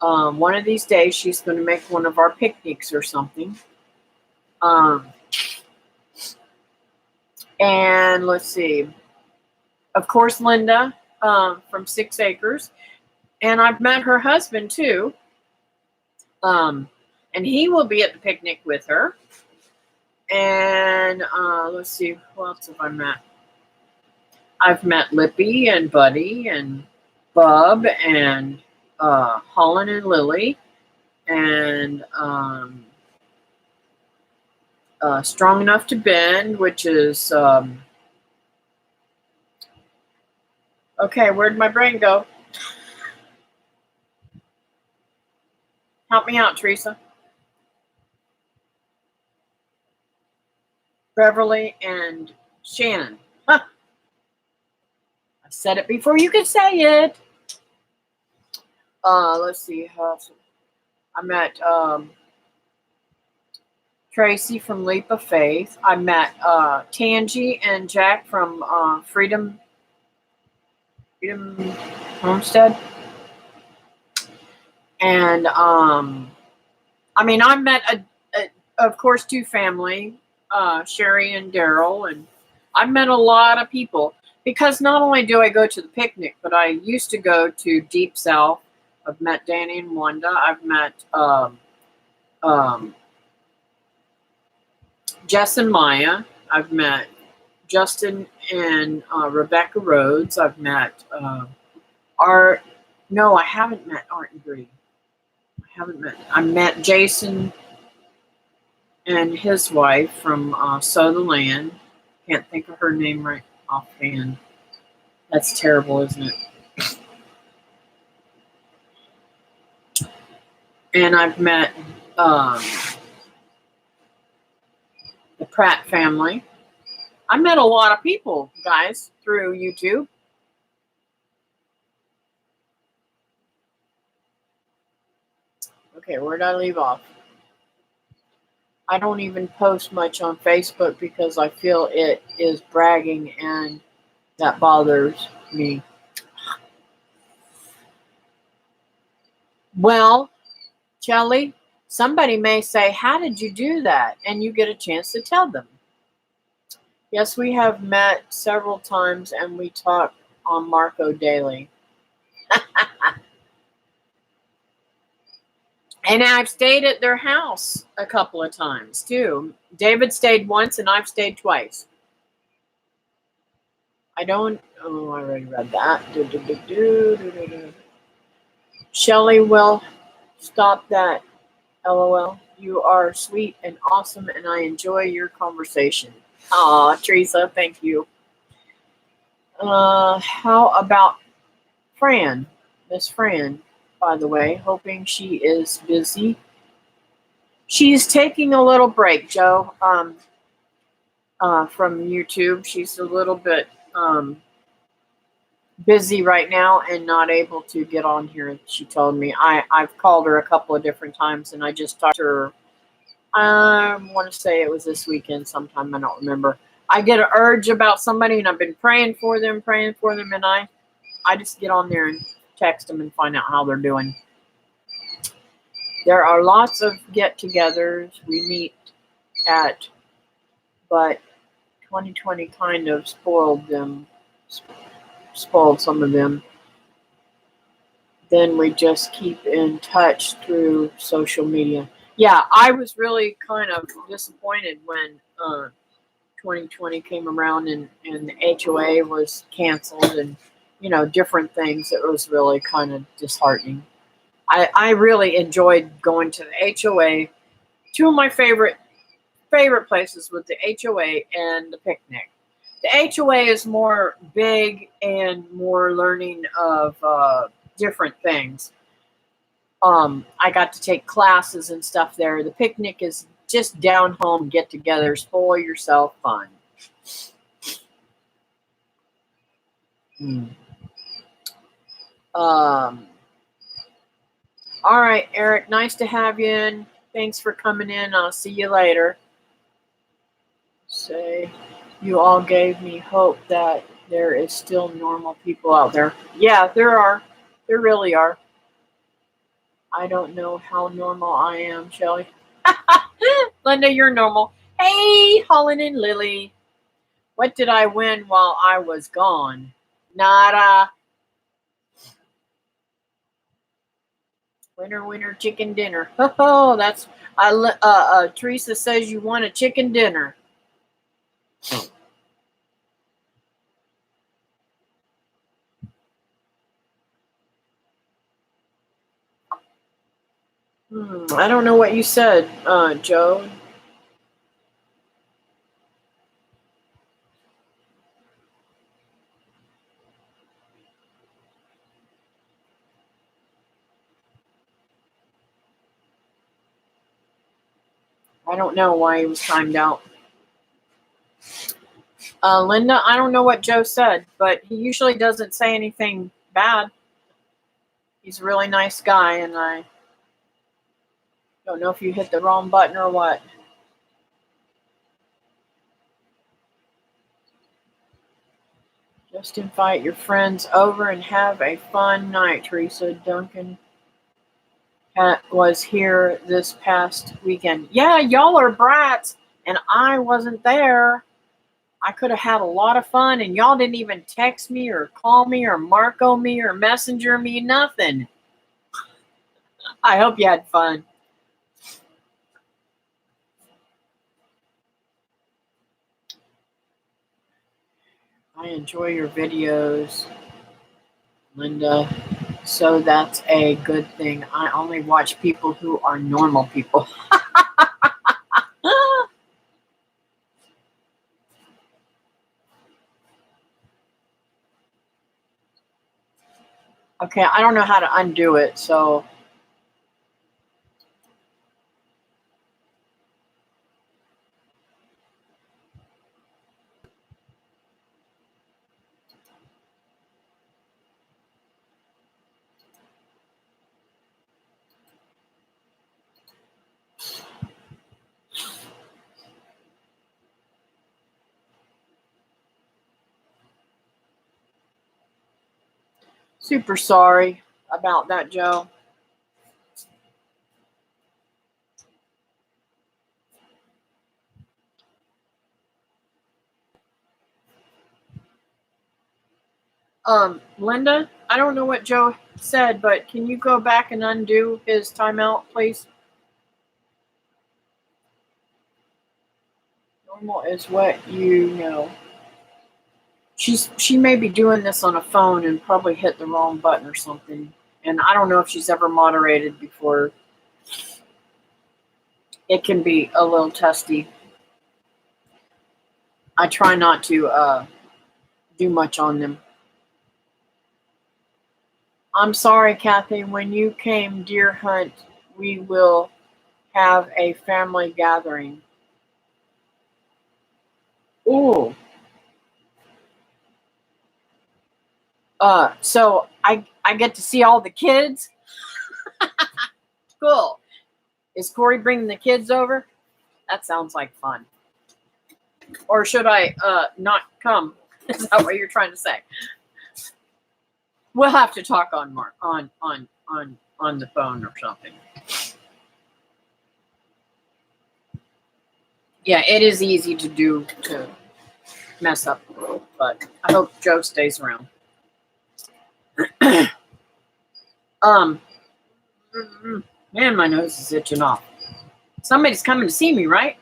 One of these days, she's going to make one of our picnics or something. And let's see. Of course, Linda from 6 Acres. And I've met her husband, too. And he will be at the picnic with her. And let's see. Who else have I met? I've met Lippy and Buddy and Bub and Holland and Lily. And Strong Enough to Bend, which is... okay, where'd my brain go? Help me out, Teresa. Beverly and Shannon. Huh. I said it before you could say it. Let's see. I met Tracy from Leap of Faith. I met Tangi and Jack from Freedom Homestead. And I mean, I met of course, two family, Sherry and Daryl, and I've met a lot of people because not only do I go to the picnic, but I used to go to Deep South. I've met Danny and Wanda. I've met Jess and Maya. I've met Justin and Rebecca Rhodes. I've met Art. No, I haven't met Art and Bree. I met Jason and his wife from Sutherland. Can't think of her name right offhand. That's terrible, isn't it? And I've met the Pratt family. I met a lot of people, guys, through YouTube. Okay, where did I leave off? I don't even post much on Facebook because I feel it is bragging and that bothers me. Well, Shelley, somebody may say, how did you do that? And you get a chance to tell them. Yes, we have met several times and we talk on Marco daily. And I've stayed at their house a couple of times too. David stayed once and I've stayed twice. I already read that. Shelley will stop that. LOL. You are sweet and awesome and I enjoy your conversation. Aw, Teresa, thank you. How about Fran? Miss Fran, by the way, hoping she is busy. She's taking a little break, Joe, from YouTube. She's a little bit busy right now and not able to get on here, she told me. I've called her a couple of different times and I just talked to her. I want to say it was this weekend sometime. I don't remember. I get an urge about somebody and I've been praying for them, and I just get on there and text them and find out how they're doing. There are lots of get-togethers we meet at, but 2020 kind of spoiled some of them. Then we just keep in touch through social media. Yeah, I was really kind of disappointed when 2020 came around and the HOA was canceled and, different things. It was really kind of disheartening. I really enjoyed going to the HOA. Two of my favorite places was the HOA and the picnic. The HOA is more big and more learning of different things. I got to take classes and stuff there. The picnic is just down home get-togethers, spoil yourself fun. All right, Eric, nice to have you in. Thanks for coming in. I'll see you later. Say, you all gave me hope that there is still normal people out there. Yeah, there are. There really are. I don't know how normal I am, Shelley. Linda, you're normal. Hey, Holland and Lily. What did I win while I was gone? Nada. Winner, chicken dinner. Oh, that's Teresa says you want a chicken dinner. I don't know what you said, Joe. I don't know why he was timed out. Linda, I don't know what Joe said, but he usually doesn't say anything bad. He's a really nice guy, and I don't know if you hit the wrong button or what. Just invite your friends over and have a fun night, Teresa. Duncan was here this past weekend. Yeah, y'all are brats, and I wasn't there. I could have had a lot of fun, and y'all didn't even text me or call me or Marco me or messenger me, nothing. I hope you had fun. I enjoy your videos, Linda, so that's a good thing. I only watch people who are normal people. Okay, I don't know how to undo it, so super sorry about that, Joe. Linda, I don't know what Joe said, but can you go back and undo his timeout, please? Normal is what you know. She may be doing this on a phone and probably hit the wrong button or something. And I don't know if she's ever moderated before. It can be a little testy. I try not to do much on them. I'm sorry, Kathy. When you came deer hunt, we will have a family gathering. Ooh. So I get to see all the kids. Cool. Is Corey bringing the kids over? That sounds like fun. Or should I not come? Is that what you're trying to say? We'll have to talk on the phone or something. Yeah, it is easy to mess up, but I hope Joe stays around. Man, my nose is itching off. Somebody's coming to see me, right?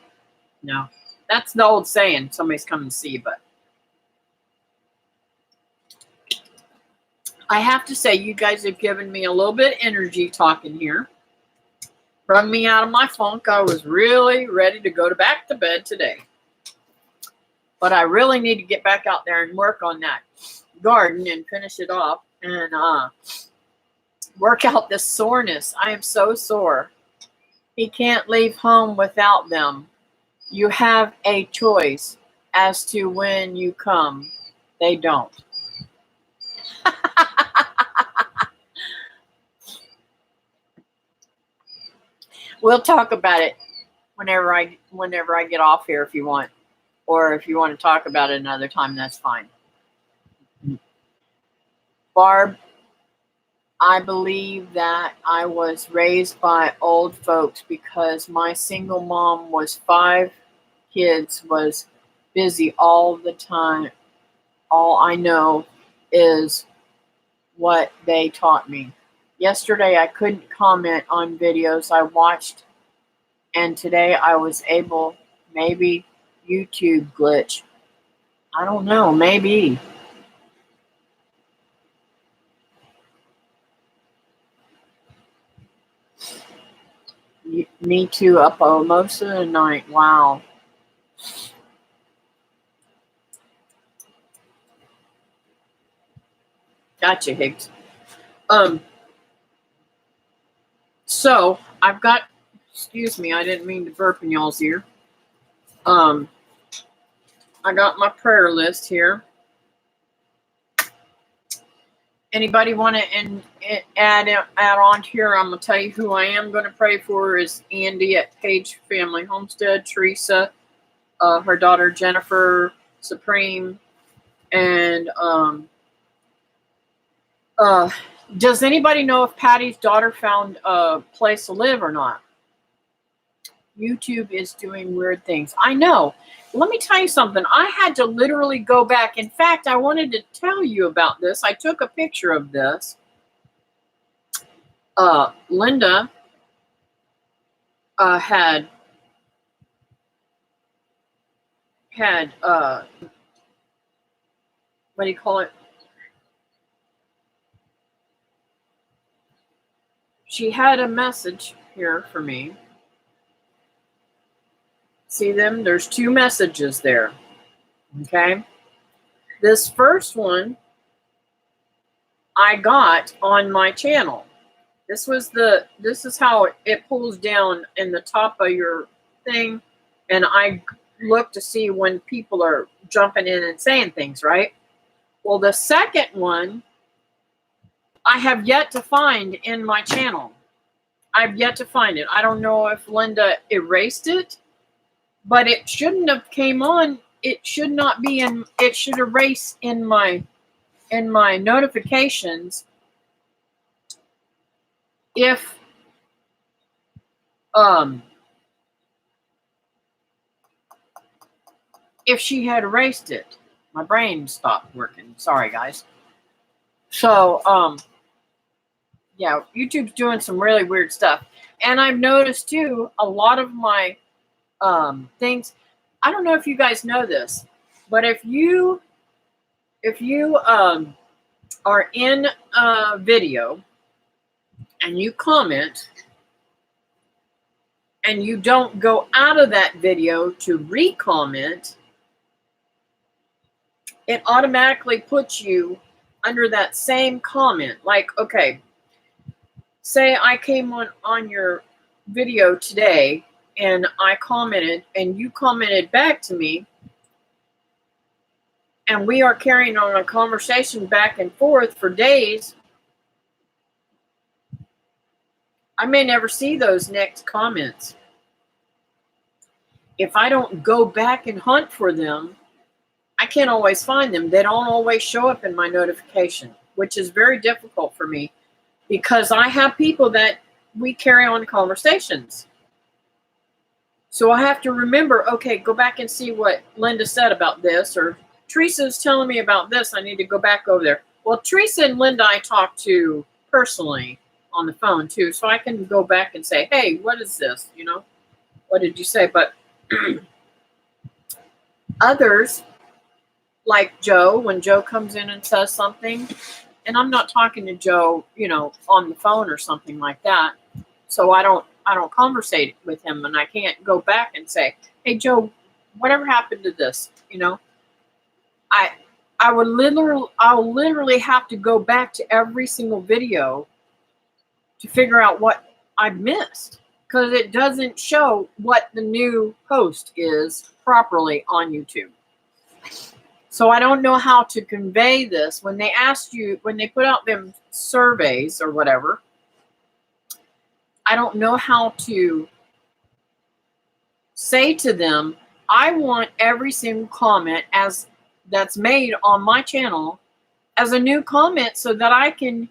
No, that's the old saying. Somebody's coming to see you, but I have to say, you guys have given me a little bit of energy talking here. Brought me out of my funk. I was really ready to go back to bed today. But I really need to get back out there and work on that garden and finish it off and work out this soreness. I am so sore. He can't leave home without them. You have a choice as to when you come. They don't. We'll talk about it whenever I get off here if you want. Or if you want to talk about it another time, that's fine. Barb, I believe that I was raised by old folks because my single mom was 5 kids, was busy all the time. All I know is what they taught me. Yesterday I couldn't comment on videos I watched, and today I was able. Maybe YouTube glitch. I don't know, maybe. Me too, up most of the night. Wow. Gotcha, Higgs. So I've got, excuse me, I didn't mean to burp in y'all's ear. I'm I got my prayer list here. Anybody want to add on here? I'm going to tell you who I am going to pray for is Andy at Page Family Homestead, Teresa, her daughter Jennifer, Supreme, and does anybody know if Patty's daughter found a place to live or not? YouTube is doing weird things. I know. Let me tell you something. I had to literally go back. In fact, I wanted to tell you about this. I took a picture of this. Linda had what do you call it? She had a message here for me. See them? There's 2 messages there. Okay. This first one I got on my channel. This is how it pulls down in the top of your thing, and I look to see when people are jumping in and saying things, right? Well, the second one I have yet to find in my channel. I've yet to find it. I don't know if Linda erased it, but it shouldn't have came on. It should not be in. It should erase in my notifications if she had erased it. My brain stopped working. Sorry, guys. So, yeah, YouTube's doing some really weird stuff. And I've noticed, too, a lot of my things. I don't know if you guys know this, but if you are in a video and you comment and you don't go out of that video to re-comment, it automatically puts you under that same comment. Like, okay, say I came on your video today and I commented and you commented back to me, and we are carrying on a conversation back and forth for days, I may never see those next comments. If I don't go back and hunt for them, I can't always find them. They don't always show up in my notification, which is very difficult for me because I have people that we carry on conversations. So I have to remember, okay, go back and see what Linda said about this, or Teresa's telling me about this. I need to go back over there. Well, Teresa and Linda I talk to personally on the phone too, so I can go back and say, hey, what is this? You know, what did you say? But others, like Joe, when Joe comes in and says something, and I'm not talking to Joe, you know, on the phone or something like that, so I don't conversate with him, and I can't go back and say, hey, Joe, whatever happened to this? You know, I'll literally have to go back to every single video to figure out what I've missed, because it doesn't show what the new post is properly on YouTube. So I don't know how to convey this. When they asked you, when they put out them surveys or whatever, I don't know how to say to them, I want every single comment that's made on my channel as a new comment so that I can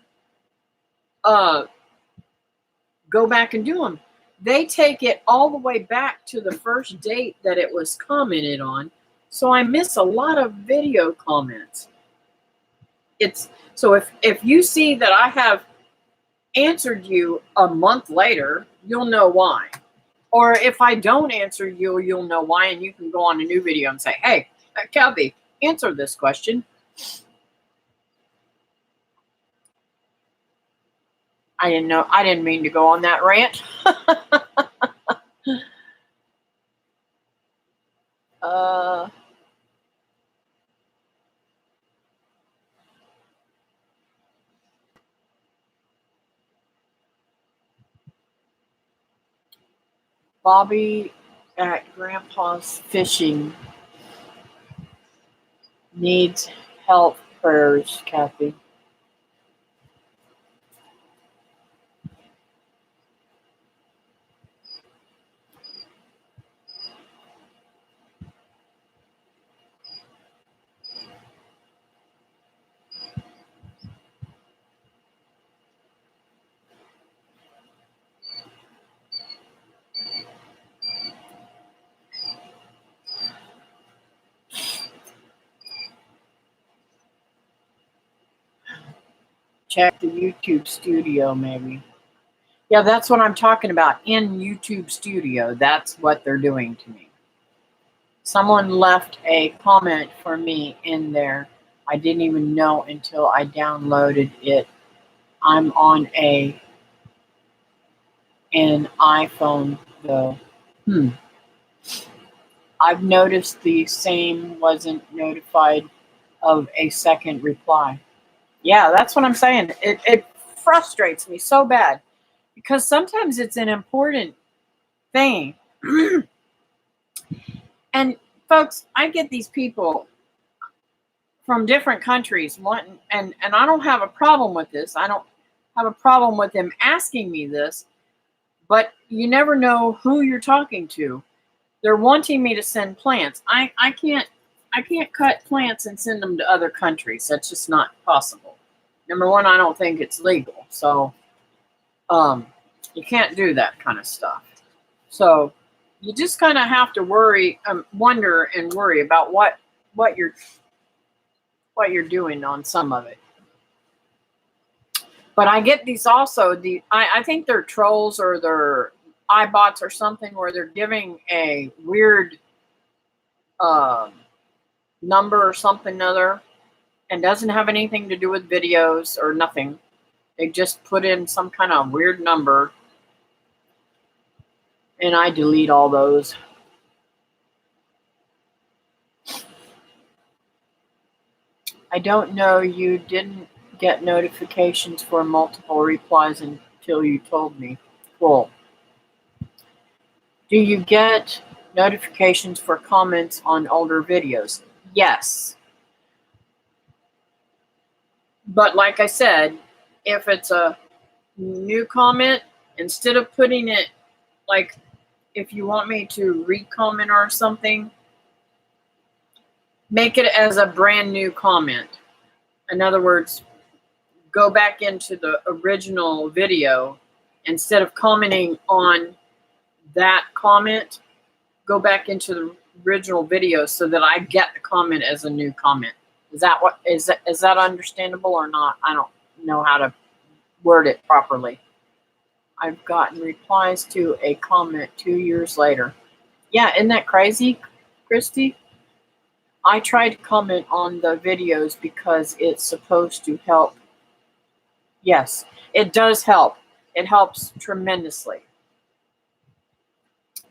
go back and do them. They take it all the way back to the first date that it was commented on, so I miss a lot of video comments. So if you see that I have answered you a month later, you'll know why. Or if I don't answer you, you'll know why, and you can go on a new video and say, hey, Kelby, answer this question. I didn't mean to go on that rant. Bobby at Grandpa's Fishing. Needs health prayers, Kathy. Check the YouTube studio, maybe. Yeah, that's what I'm talking about. In YouTube studio, that's what they're doing to me. Someone left a comment for me in there. I didn't even know until I downloaded it. I'm on an iPhone, though. I've noticed the same wasn't notified of a second reply. Yeah, that's what I'm saying. It frustrates me so bad because sometimes it's an important thing. And folks, I get these people from different countries wanting, and I don't have a problem with this. I don't have a problem with them asking me this, but you never know who you're talking to. They're wanting me to send plants. I can't cut plants and send them to other countries. That's just not possible. Number one, I don't think it's legal. So you can't do that kind of stuff. So you just kind of have to wonder and worry about what you're doing on some of it. But I get these also. I think they're trolls or they're iBots or something where they're giving a weird number or something other and doesn't have anything to do with videos or nothing. They just put in some kind of weird number, and I delete all those. I don't know, you didn't get notifications for multiple replies until you told me. Cool. Do you get notifications for comments on older videos? Yes. But like I said, if it's a new comment, instead of putting it, like if you want me to re-comment or something, make it as a brand new comment. In other words, go back into the original video. Instead of commenting on that comment, go back into the original video so that I get the comment as a new comment. Is that understandable or not? I don't know how to word it properly. I've gotten replies to a comment 2 years later. Yeah, isn't that crazy, Christy? I try to comment on the videos because it's supposed to help. Yes, it does help. It helps tremendously.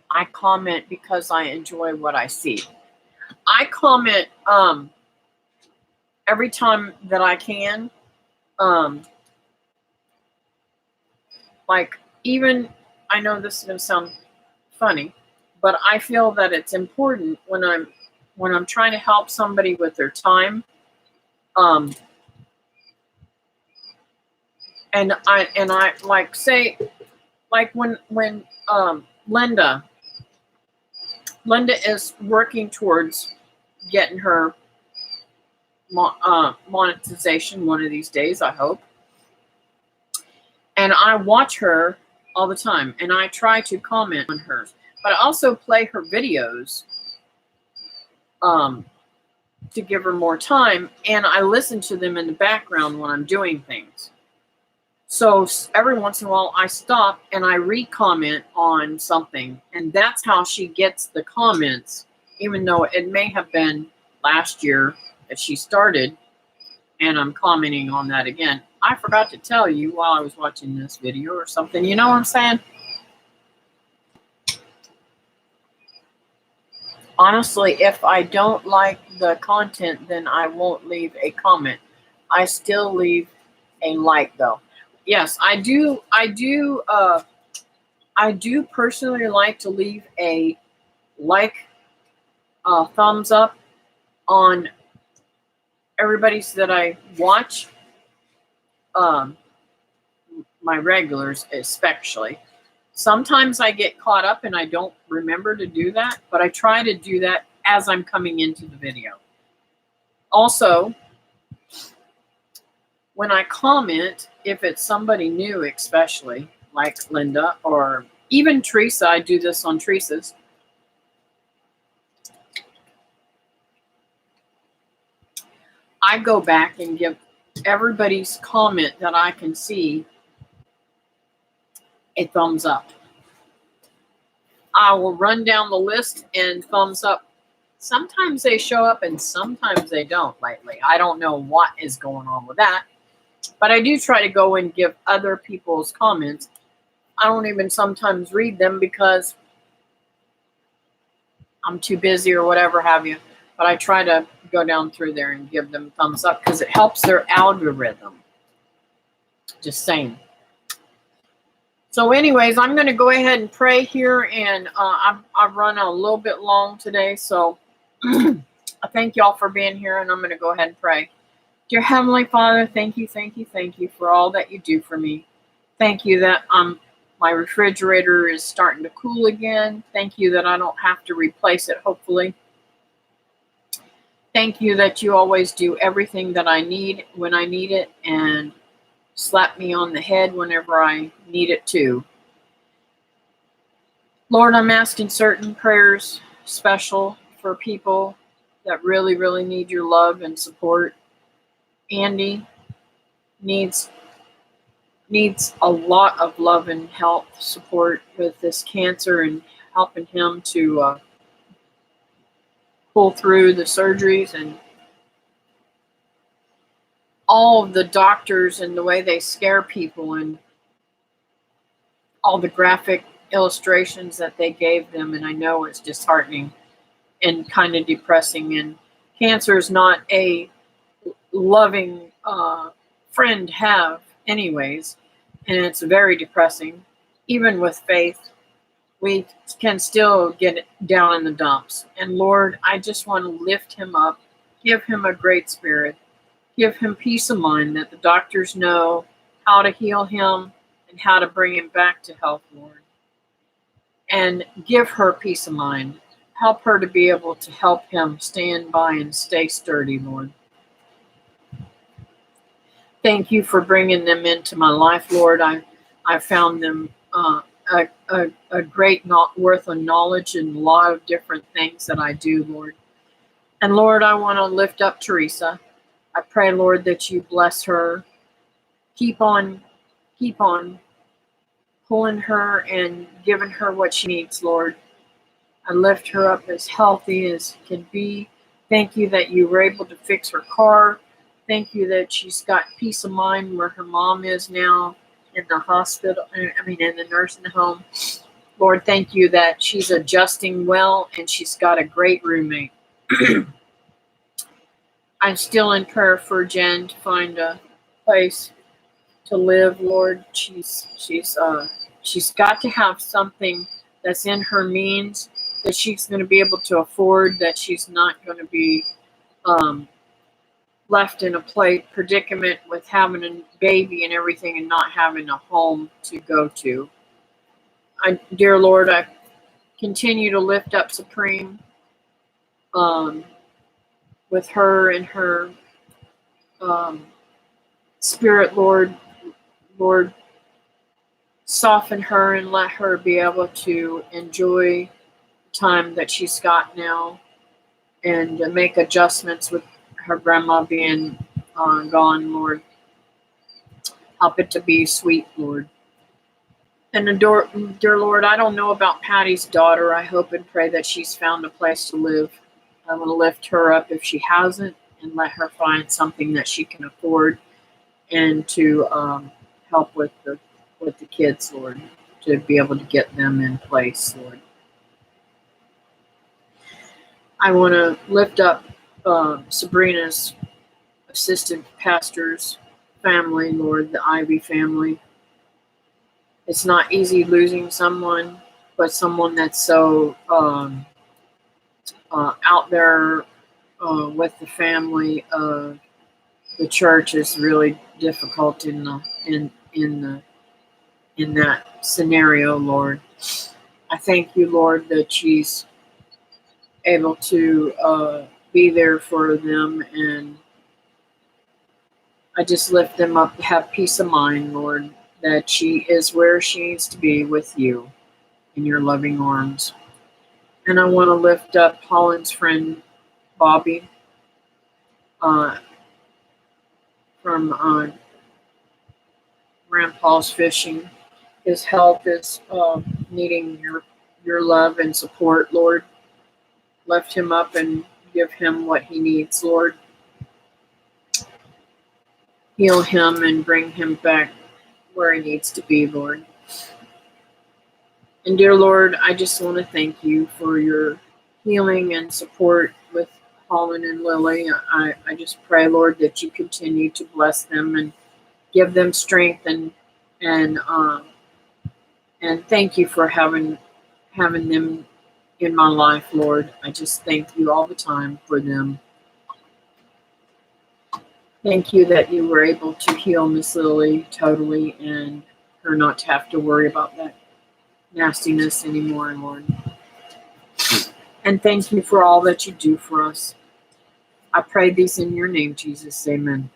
I comment because I enjoy what I see. I comment every time that I can. Like, even, I know this is going to sound funny, but I feel that it's important when I'm trying to help somebody with their time. And I like say, like when Linda is working towards getting her monetization one of these days, I hope. And I watch her all the time, and I try to comment on hers, but I also play her videos to give her more time, and I listen to them in the background when I'm doing things. So every once in a while, I stop and I re-comment on something, and that's how she gets the comments, even though it may have been last year that she started, and I'm commenting on that again. I forgot to tell you while I was watching this video or something. You know what I'm saying? Honestly, if I don't like the content, then I won't leave a comment. I still leave a like, though. Yes, I do. I do personally like to leave a like, thumbs up on everybody's that I watch, um, my regulars especially. Sometimes I get caught up and I don't remember to do that, but I try to do that as I'm coming into the video. Also, when I comment, if it's somebody new, especially like Linda or even Teresa, I do this on Teresa's. I go back and give everybody's comment that I can see a thumbs up. I will run down the list and thumbs up. Sometimes they show up and sometimes they don't lately. I don't know what is going on with that. But I do try to go and give other people's comments. I don't even sometimes read them because I'm too busy or whatever have you. But I try to go down through there and give them thumbs up because it helps their algorithm. Just saying. So anyways, I'm going to go ahead and pray here. And I've run a little bit long today. So I thank y'all for being here. And I'm going to go ahead and pray. Dear Heavenly Father, thank you for all that you do for me. Thank you that my refrigerator is starting to cool again. Thank you that I don't have to replace it, hopefully. Thank you that you always do everything that I need when I need it and slap me on the head whenever I need it too. Lord, I'm asking certain prayers special for people that really, really need your love and support. Andy needs a lot of love and health support with this cancer and helping him to pull through the surgeries and all of the doctors and the way they scare people and all the graphic illustrations that they gave them. And I know it's disheartening and kind of depressing. And cancer is not a loving friend have anyways, and it's very depressing. Even with faith, we can still get down in the dumps. And Lord, I just want to lift him up, give him a great spirit, give him peace of mind that the doctors know how to heal him and how to bring him back to health, Lord. And give her peace of mind. Help her to be able to help him stand by and stay sturdy, Lord. Thank you for bringing them into my life, Lord. I found them a great worth of knowledge in a lot of different things that I do, Lord. And Lord, I want to lift up Teresa. I pray, Lord, that you bless her. Keep on pulling her and giving her what she needs, Lord. I lift her up as healthy as can be. Thank you that you were able to fix her car. Thank you that she's got peace of mind where her mom is now in the hospital, in the nursing home. Lord, thank you that she's adjusting well and she's got a great roommate. I'm still in prayer for Jen to find a place to live, Lord. She's got to have something that's in her means that she's going to be able to afford, that she's not going to be left in a predicament with having a baby and everything and not having a home to go to. Dear Lord, I continue to lift up Supreme with her and her spirit, Lord. Lord, soften her and let her be able to enjoy the time that she's got now and make adjustments with her grandma being gone, Lord. Help it to be sweet, Lord. And dear Lord, I don't know about Patty's daughter. I hope and pray that she's found a place to live. I'm going to lift her up if she hasn't and let her find something that she can afford and to help with the kids, Lord, to be able to get them in place, Lord. I want to lift up Sabrina's assistant pastor's family, Lord, the Ivy family. It's not easy losing someone, but someone that's so out there with the family of the church is really difficult in that scenario, Lord. I thank you, Lord, that she's able to be there for them, and I just lift them up to have peace of mind, Lord, that she is where she needs to be with you in your loving arms. And I want to lift up Holland's friend, Bobby, from Grandpa's Fishing. His health is needing your love and support, Lord. Lift him up and give him what he needs, Lord. Heal him and bring him back where he needs to be, Lord. And dear Lord, I just want to thank you for your healing and support with Holland and Lily. I just pray, Lord, that you continue to bless them and give them strength, and thank you for having them in my life, Lord. I just thank you all the time for them. Thank you that you were able to heal Miss Lily totally and her not to have to worry about that nastiness anymore, Lord. And thank you for all that you do for us. I pray these in your name, Jesus. Amen.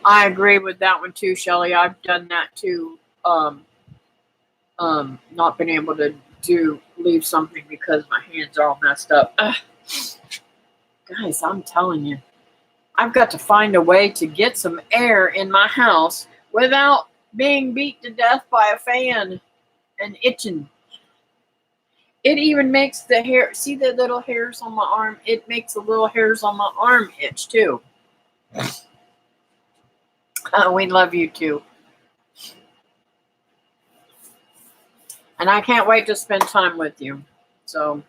I agree with that one too, Shelley. I've done that too. Not been able to leave something because my hands are all messed up. Guys, I'm telling you, I've got to find a way to get some air in my house without being beat to death by a fan and itching. It even makes the hair, see the little hairs on my arm? It makes the little hairs on my arm itch too. We love you too. And I can't wait to spend time with you. So,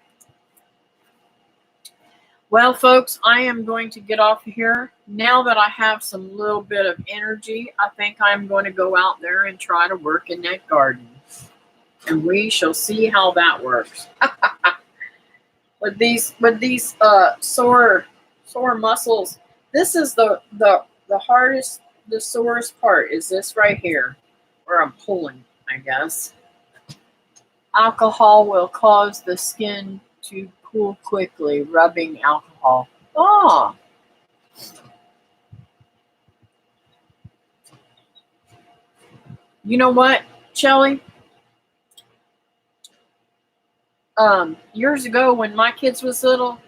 well, folks, I am going to get off here. Now that I have some little bit of energy, I think I'm going to go out there and try to work in that garden. And we shall see how that works. with these sore muscles, this is the hardest, the sorest part is this right here, where I'm pulling, I guess. Alcohol will cause the skin to cool quickly. Rubbing alcohol. Oh. You know what, Shelly? Years ago when my kids was little,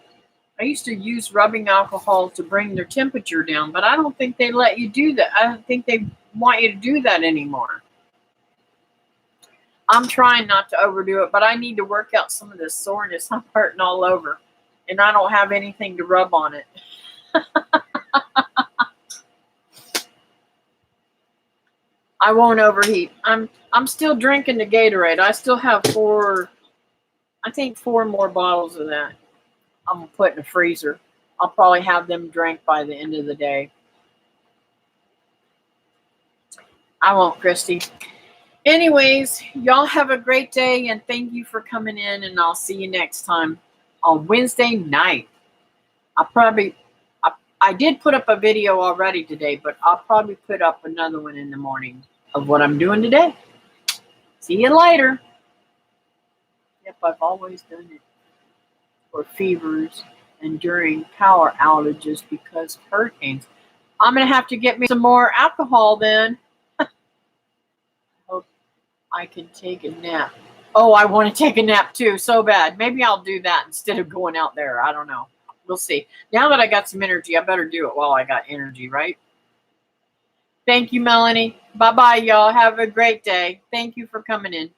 I used to use rubbing alcohol to bring their temperature down, but I don't think they let you do that. I don't think they want you to do that anymore. I'm trying not to overdo it, but I need to work out some of this soreness. I'm hurting all over, and I don't have anything to rub on it. I won't overheat. I'm still drinking the Gatorade. I still have 4 more bottles of that. I'm going to put in the freezer. I'll probably have them drank by the end of the day. I won't, Christy. Anyways, y'all have a great day, and thank you for coming in, and I'll see you next time on Wednesday night. I did put up a video already today, but I'll probably put up another one in the morning of what I'm doing today. See you later. Yep, I've always done it for fevers and during power outages because of hurricanes. I'm going to have to get me some more alcohol then. Hope I can take a nap. Oh, I want to take a nap too, so bad. Maybe I'll do that instead of going out there. I don't know. We'll see. Now that I got some energy, I better do it while I got energy, right? Thank you, Melanie. Bye-bye, y'all. Have a great day. Thank you for coming in.